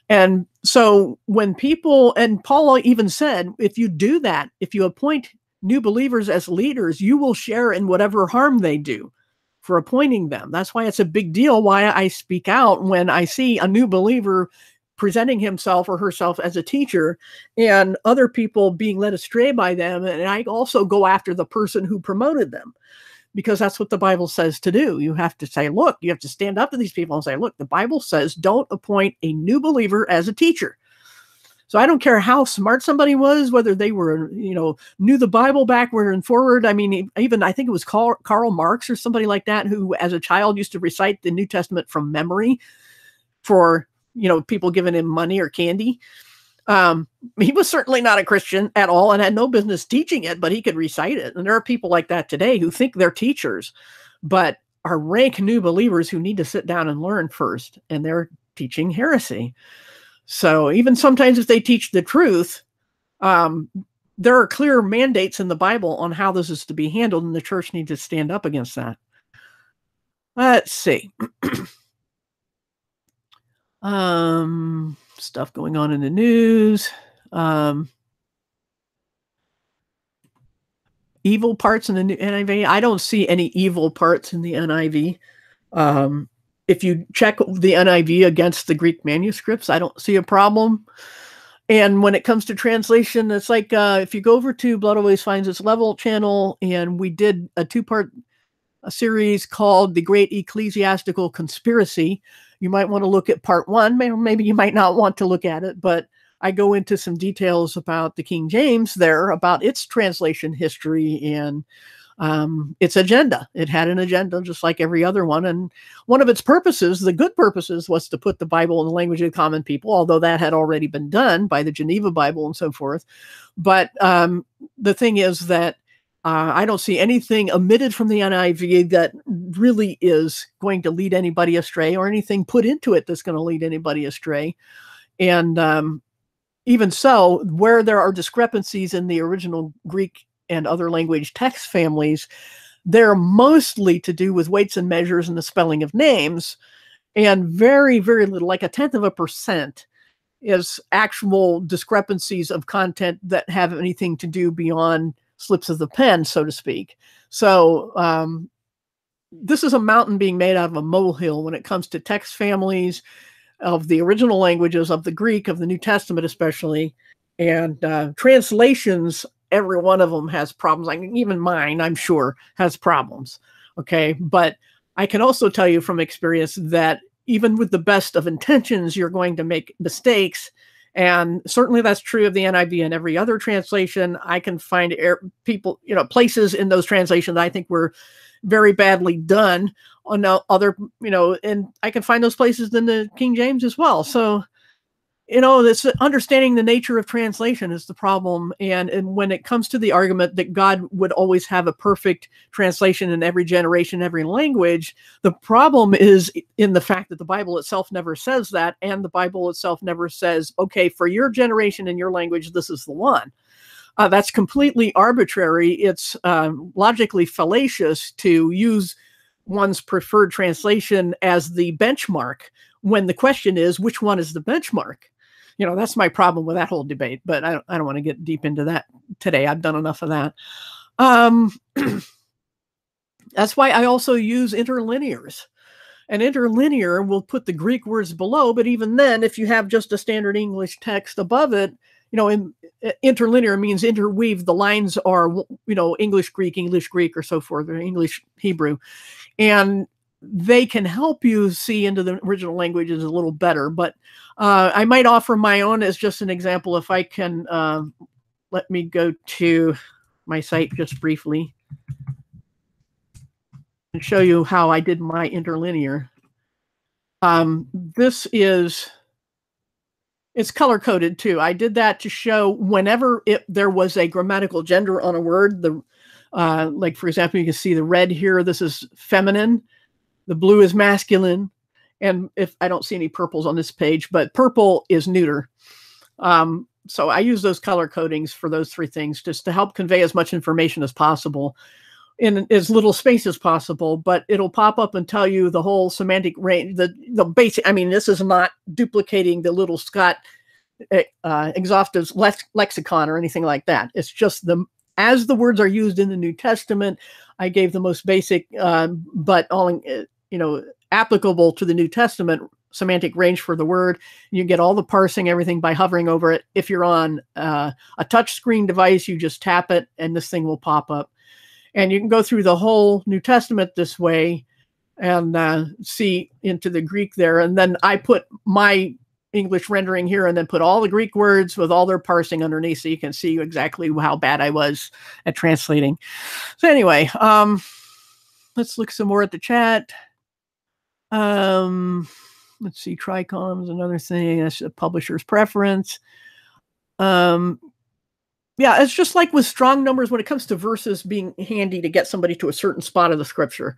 And so when people, and Paul even said, if you do that, if you appoint new believers as leaders, you will share in whatever harm they do for appointing them. That's why it's a big deal why I speak out when I see a new believer presenting himself or herself as a teacher and other people being led astray by them. And I also go after the person who promoted them, because that's what the Bible says to do. You have to say, look, you have to stand up to these people and say, look, the Bible says don't appoint a new believer as a teacher. So I don't care how smart somebody was, whether they were, knew the Bible backward and forward. I mean, even I think it was Karl Marx or somebody like that, who as a child used to recite the New Testament from memory for, people giving him money or candy. He was certainly not a Christian at all and had no business teaching it, but he could recite it. And there are people like that today who think they're teachers, but are rank new believers who need to sit down and learn first, and they're teaching heresy. So even sometimes if they teach the truth, there are clear mandates in the Bible on how this is to be handled, and the church needs to stand up against that. Let's see. Stuff going on in the news. Evil parts in the NIV. I don't see any evil parts in the NIV. If you check the NIV against the Greek manuscripts, I don't see a problem. And when it comes to translation, it's like if you go over to Blood Always Finds Its Level channel, and we did a two-part series called The Great Ecclesiastical Conspiracy. You might want to look at part one. Maybe you might not want to look at it, but I go into some details about the King James there, about its translation history and its agenda. It had an agenda just like every other one. And one of its purposes, the good purposes, was to put the Bible in the language of the common people, although that had already been done by the Geneva Bible and so forth. But the thing is that I don't see anything omitted from the NIV that really is going to lead anybody astray, or anything put into it that's going to lead anybody astray. And even so, where there are discrepancies in the original Greek and other language text families, they're mostly to do with weights and measures and the spelling of names, and very, very little, like 0.1%, is actual discrepancies of content that have anything to do beyond slips of the pen, so to speak. So this is a mountain being made out of a molehill when it comes to text families of the original languages, of the Greek, of the New Testament especially, and translations. Every one of them has problems. Like even mine, I'm sure, has problems. Okay, but I can also tell you from experience that even with the best of intentions, you're going to make mistakes. And certainly that's true of the NIV and every other translation. I can find people, places in those translations that I think were very badly done on other, and I can find those places in the King James as well. So this understanding the nature of translation is the problem. And when it comes to the argument that God would always have a perfect translation in every generation, every language, the problem is in the fact that the Bible itself never says that. And the Bible itself never says, okay, for your generation and your language, this is the one. That's completely arbitrary. It's logically fallacious to use one's preferred translation as the benchmark when the question is, which one is the benchmark? That's my problem with that whole debate, but I don't want to get deep into that today. I've done enough of that. That's why I also use interlinears. And interlinear will put the Greek words below, but even then, if you have just a standard English text above it, interlinear means interweave. The lines are, English, Greek, or so forth, or English, Hebrew. And they can help you see into the original languages a little better. But I might offer my own as just an example. If I can, let me go to my site just briefly and show you how I did my interlinear. It's color-coded too. I did that to show whenever there was a grammatical gender on a word, like for example, you can see the red here, this is feminine, the blue is masculine, and if I don't see any purples on this page, but purple is neuter. So I use those color codings for those three things just to help convey as much information as possible in as little space as possible, but it'll pop up and tell you the whole semantic range, the basic. I mean, this is not duplicating the little Scott exhaustive lexicon or anything like that. It's just as the words are used in the New Testament, I gave the most basic, but all, applicable to the New Testament semantic range for the word. You get all the parsing, everything by hovering over it. If you're on a touch screen device, you just tap it and this thing will pop up. And you can go through the whole New Testament this way and see into the Greek there. And then I put my English rendering here and then put all the Greek words with all their parsing underneath so you can see exactly how bad I was at translating. So anyway, let's look some more at the chat. Let's see, Tricom is another thing. That's a publisher's preference. Yeah, it's just like with strong numbers when it comes to verses being handy to get somebody to a certain spot of the scripture.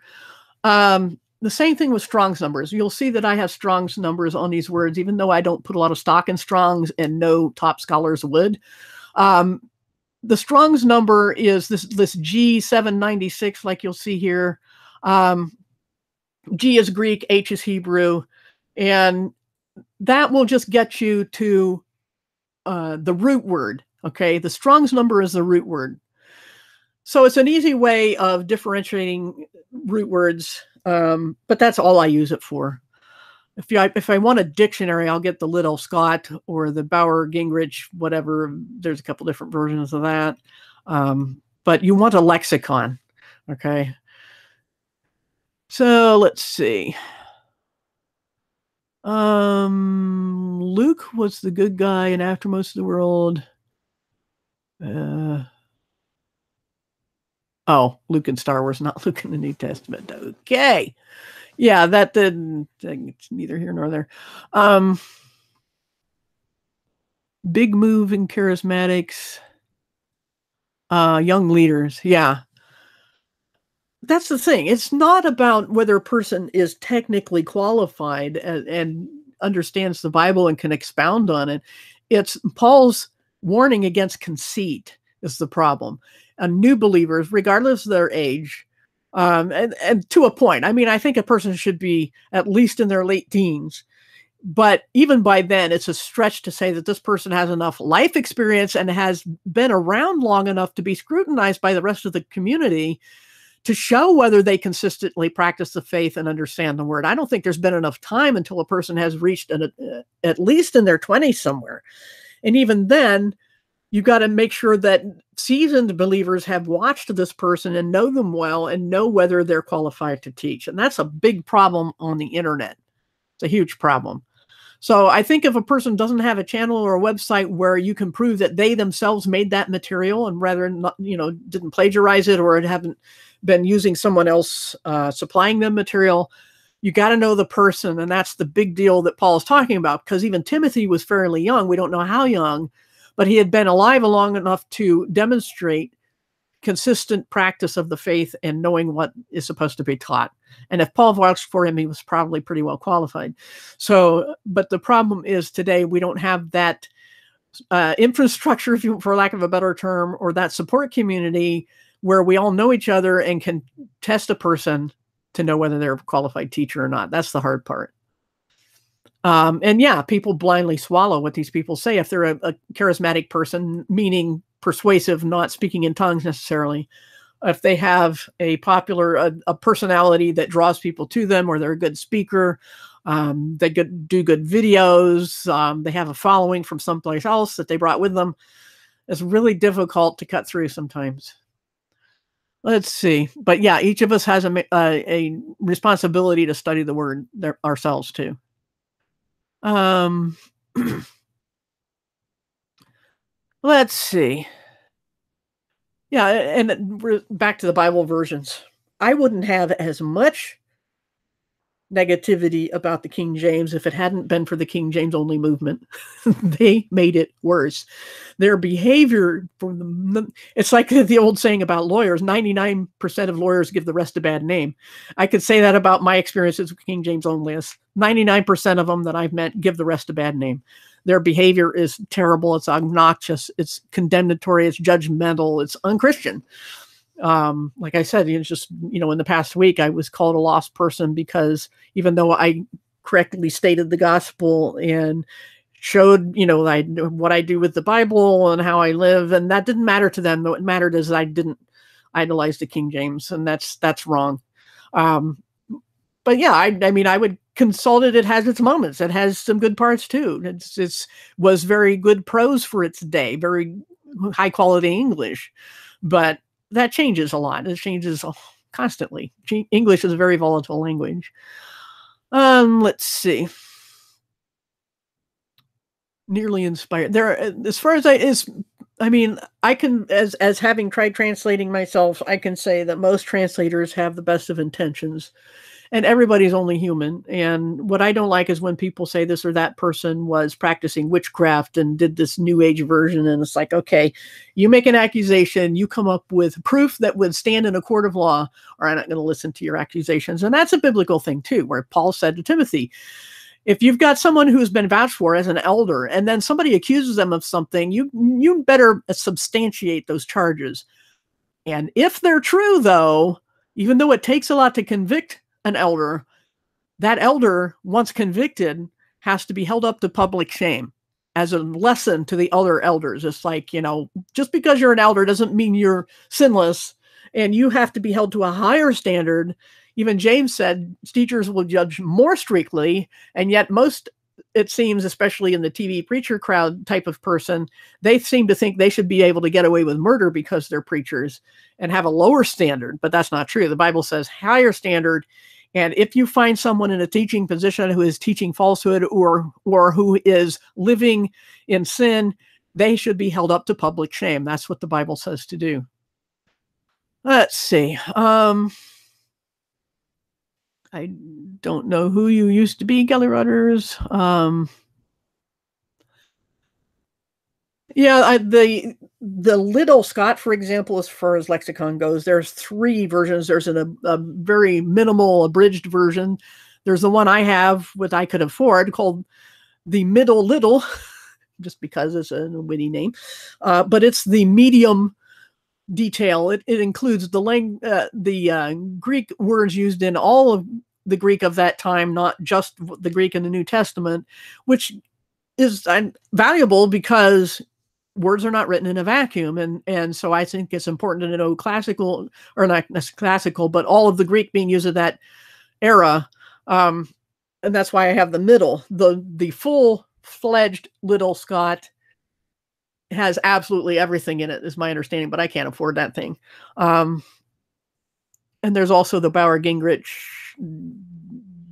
The same thing with Strong's numbers. You'll see that I have Strong's numbers on these words, even though I don't put a lot of stock in Strong's and no top scholars would. The Strong's number is this G796, like you'll see here. G is Greek, H is Hebrew, and that will just get you to the root word. Okay, the Strong's number is the root word. So it's an easy way of differentiating root words, but that's all I use it for. If I want a dictionary, I'll get the Liddell Scott or the Bauer Gingrich, whatever. There's a couple different versions of that. But you want a lexicon, okay? So let's see. Luke was the good guy and after most of the world. Luke in Star Wars, not Luke in the New Testament. Okay. Yeah, it's neither here nor there. Big move in charismatics. Young leaders. Yeah. That's the thing. It's not about whether a person is technically qualified and understands the Bible and can expound on it. It's Paul's warning against conceit is the problem. And new believers, regardless of their age, and to a point. I mean, I think a person should be at least in their late teens. But even by then, it's a stretch to say that this person has enough life experience and has been around long enough to be scrutinized by the rest of the community to show whether they consistently practice the faith and understand the word. I don't think there's been enough time until a person has reached at least in their 20s somewhere. And even then, you've got to make sure that seasoned believers have watched this person and know them well and know whether they're qualified to teach. And that's a big problem on the internet. It's a huge problem. So I think if a person doesn't have a channel or a website where you can prove that they themselves made that material and rather not, didn't plagiarize it or haven't been using someone else supplying them material, You got to know the person. And that's the big deal that Paul is talking about, because even Timothy was fairly young. We don't know how young, but he had been alive long enough to demonstrate consistent practice of the faith and knowing what is supposed to be taught. And if Paul vouched for him, he was probably pretty well qualified. So, but the problem is today we don't have that infrastructure, for lack of a better term, or that support community where we all know each other and can test a person to know whether they're a qualified teacher or not. That's the hard part. And yeah, people blindly swallow what these people say. If they're a charismatic person, meaning persuasive, not speaking in tongues necessarily, if they have a popular a personality that draws people to them, or they're a good speaker, they do good videos, they have a following from someplace else that they brought with them, it's really difficult to cut through sometimes. Let's see. But yeah, each of us has a responsibility to study the word ourselves too. Let's see. Yeah, and back to the Bible versions. I wouldn't have as much negativity about the King James if it hadn't been for the King James only movement. They made it worse. Their behavior, it's like the old saying about lawyers, 99% of lawyers give the rest a bad name. I could say that about my experiences with King James onlyists. 99% of them that I've met give the rest a bad name. Their behavior is terrible. It's obnoxious. It's condemnatory. It's judgmental. It's unchristian. Like I said, it's just, in the past week, I was called a lost person because even though I correctly stated the gospel and showed, what I do with the Bible and how I live, and that didn't matter to them. What mattered is I didn't idolize the King James, and that's wrong. But yeah, I would consult it. It has its moments. It has some good parts too. It was very good prose for its day, very high quality English, but that changes a lot. It changes constantly. English is a very volatile language. Let's see. Nearly inspired. As far as I can, as having tried translating myself, I can say that most translators have the best of intentions. And everybody's only human. And what I don't like is when people say this or that person was practicing witchcraft and did this new age version. And it's like, okay, you make an accusation, you come up with proof that would stand in a court of law, or I'm not going to listen to your accusations. And that's a biblical thing too, where Paul said to Timothy, if you've got someone who's been vouched for as an elder, and then somebody accuses them of something, you better substantiate those charges. And if they're true, though, even though it takes a lot to convict an elder, that elder, once convicted, has to be held up to public shame as a lesson to the other elders. It's like, just because you're an elder doesn't mean you're sinless, and you have to be held to a higher standard. Even James said teachers will judge more strictly, and yet most, it seems, especially in the TV preacher crowd type of person, they seem to think they should be able to get away with murder because they're preachers and have a lower standard. But that's not true. The Bible says higher standard. And if you find someone in a teaching position who is teaching falsehood or who is living in sin, they should be held up to public shame. That's what the Bible says to do. Let's see. I don't know who you used to be, Kelly Rudders. Yeah, the Liddell Scott, for example, as far as lexicon goes, there's 3 versions. There's a very minimal abridged version. There's the one I have, what I could afford, called the Middle Liddell, just because it's a witty name. But it's the medium detail. It includes the Greek words used in all of the Greek of that time, not just the Greek in the New Testament, which is valuable because words are not written in a vacuum. And so I think it's important to know classical, or not classical, but all of the Greek being used at that era. And that's why I have the middle. The full-fledged Liddell Scott has absolutely everything in it, is my understanding, but I can't afford that thing. And there's also the Bauer Gingrich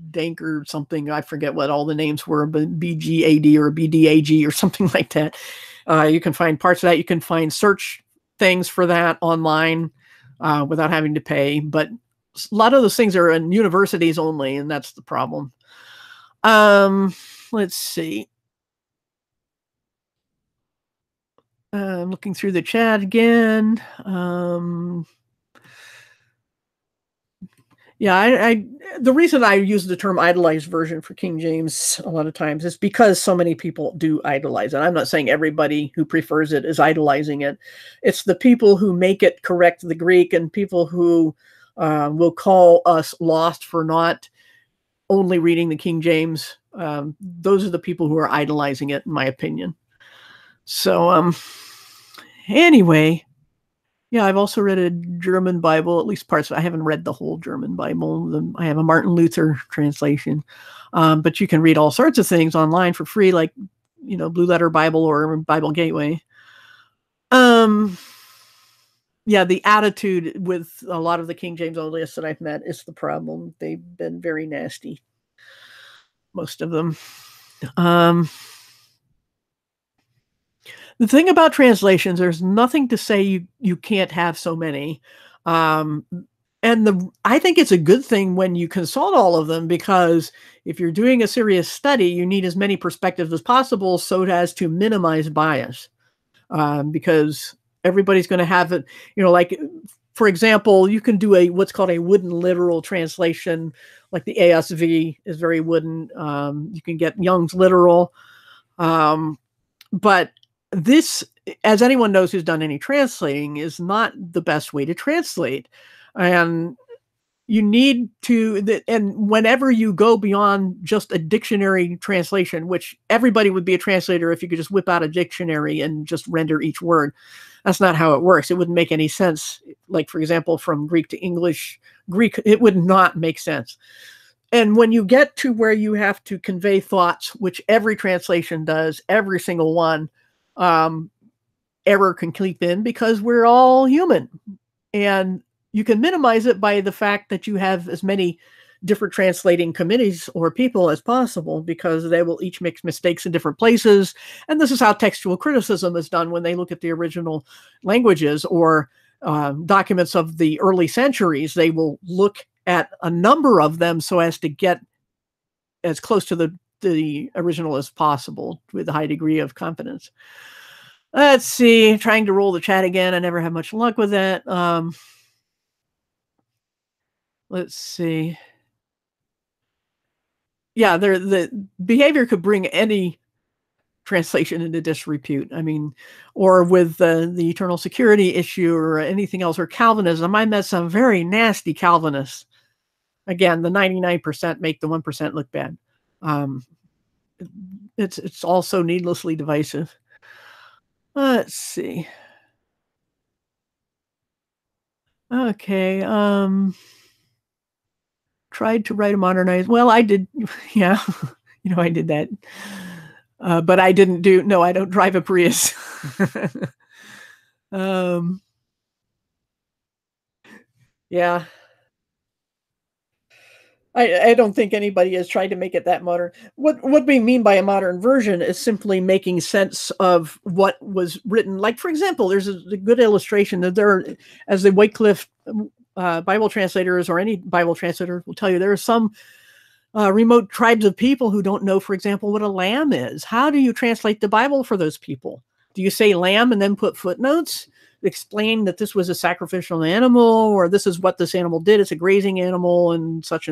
Dank or something. I forget what all the names were, but BGAD or BDAG or something like that. You can find parts of that. You can find search things for that online without having to pay. But a lot of those things are in universities only, and that's the problem. Let's see. I'm looking through the chat again. Yeah, the reason I use the term idolized version for King James a lot of times is because so many people do idolize it. I'm not saying everybody who prefers it is idolizing it. It's the people who make it correct the Greek and people who will call us lost for not only reading the King James. Those are the people who are idolizing it, in my opinion. So, anyway. Yeah, I've also read a German Bible, at least parts. I haven't read the whole German Bible. I have a Martin Luther translation, but you can read all sorts of things online for free, like Blue Letter Bible or Bible Gateway. Yeah, the attitude with a lot of the King James onlyists that I've met is the problem. They've been very nasty, most of them. The thing about translations, there's nothing to say you can't have so many. I think it's a good thing when you consult all of them, because if you're doing a serious study, you need as many perspectives as possible so as to minimize bias. Because everybody's going to have it, like, for example, you can do what's called a wooden literal translation, like the ASV is very wooden. You can get Young's literal. But this, as anyone knows who's done any translating, is not the best way to translate. And you need to, and whenever you go beyond just a dictionary translation, which everybody would be a translator if you could just whip out a dictionary and just render each word. That's not how it works. It wouldn't make any sense. Like, for example, from Greek to English, Greek, it would not make sense. And when you get to where you have to convey thoughts, which every translation does, every single one, error can creep in because we're all human. And you can minimize it by the fact that you have as many different translating committees or people as possible, because they will each make mistakes in different places. And this is how textual criticism is done when they look at the original languages or documents of the early centuries. They will look at a number of them so as to get as close to the original as possible with a high degree of confidence. Let's see, trying to roll the chat again. I never have much luck with that. Let's see. Yeah, the behavior could bring any translation into disrepute. I mean, or with the eternal security issue or anything else, or Calvinism. I met some very nasty Calvinists. Again, the 99% make the 1% look bad. It's also needlessly divisive. Let's see. Okay. Tried to write a modernized. Well, I did. Yeah. I did that. But I didn't do. No, I don't drive a Prius. Yeah. I don't think anybody has tried to make it that modern. What we mean by a modern version is simply making sense of what was written. Like, for example, there's a good illustration that as the Wycliffe Bible translators or any Bible translator will tell you, there are some remote tribes of people who don't know, for example, what a lamb is. How do you translate the Bible for those people? Do you say lamb and then put footnotes? Explain that this was a sacrificial animal, or this is what this animal did. It's a grazing animal and such,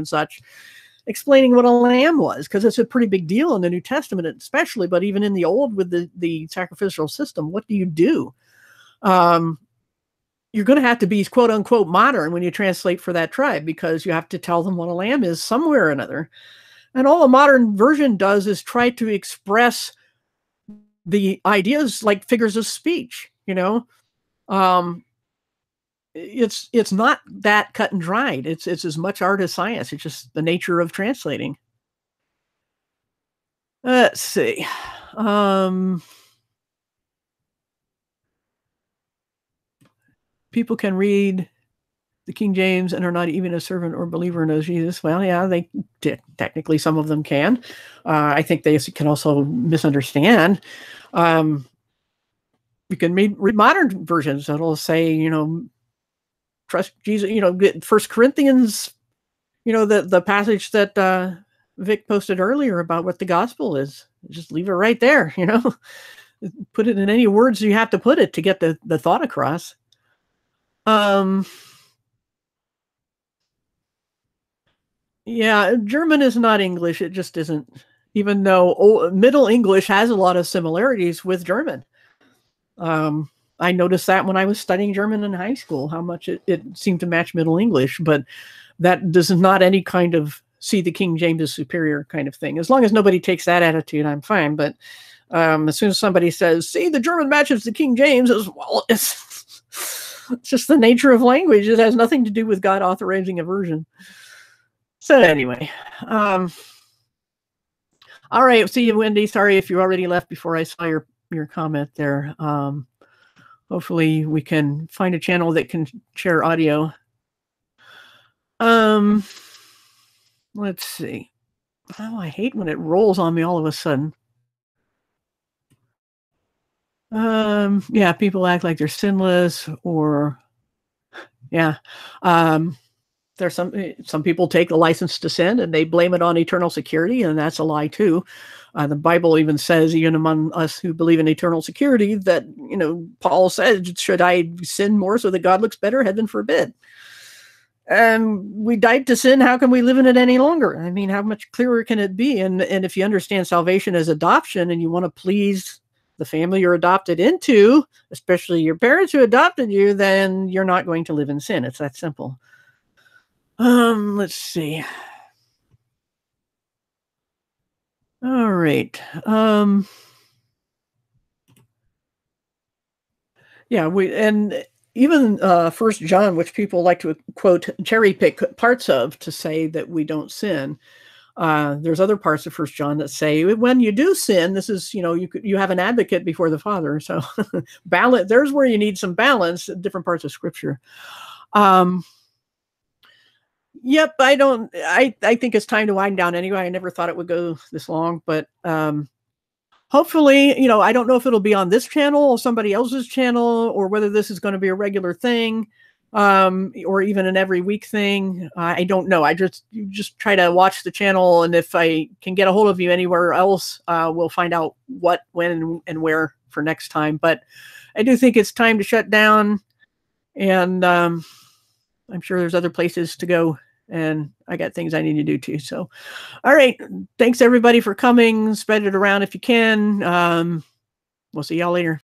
explaining what a lamb was, because it's a pretty big deal in the New Testament, especially, but even in the Old with the sacrificial system. What do you do? You're going to have to be quote unquote modern when you translate for that tribe, because you have to tell them what a lamb is somewhere or another. And all a modern version does is try to express the ideas like figures of speech, it's not that cut and dried. It's as much art as science. It's just the nature of translating. Let's see. People can read the King James and are not even a servant or believer knows Jesus. Well, yeah, they technically, some of them can. I think they can also misunderstand. You can read modern versions that'll say, trust Jesus, get First Corinthians, the passage that Vic posted earlier about what the gospel is. Just leave it right there, put it in any words you have to put it to get the thought across. Yeah, German is not English. It just isn't, even though Middle English has a lot of similarities with German. I noticed that when I was studying German in high school, how much it seemed to match Middle English, but that does not any kind of see the King James as superior kind of thing. As long as nobody takes that attitude, I'm fine. But as soon as somebody says, see, the German matches the King James, it's just the nature of language. It has nothing to do with God authorizing a version. So anyway, all right. See you, Wendy. Sorry if you already left before I saw your comment there. Hopefully we can find a channel that can share audio. Let's see. Oh, I hate when it rolls on me all of a sudden. Yeah, people act like they're sinless, or yeah. There's some people take the license to sin and they blame it on eternal security, and that's a lie too. The Bible even says, even among us who believe in eternal security, that Paul said, "Should I sin more so that God looks better? Heaven forbid." And we died to sin. How can we live in it any longer? I mean, how much clearer can it be? And if you understand salvation as adoption, and you want to please the family you're adopted into, especially your parents who adopted you, then you're not going to live in sin. It's that simple. Let's see. All right. Yeah, and even First John, which people like to quote cherry pick parts of to say that we don't sin. There's other parts of First John that say when you do sin, this is you have an advocate before the Father. So balance. There's where you need some balance. Different parts of Scripture. Yep, I think it's time to wind down anyway. I never thought it would go this long, but hopefully, I don't know if it'll be on this channel or somebody else's channel, or whether this is going to be a regular thing, or even an every week thing. I don't know. You just try to watch the channel, and if I can get a hold of you anywhere else, we'll find out what, when, and where for next time. But I do think it's time to shut down, and I'm sure there's other places to go, and I got things I need to do too. So, all right. Thanks everybody for coming. Spread it around if you can. We'll see y'all later.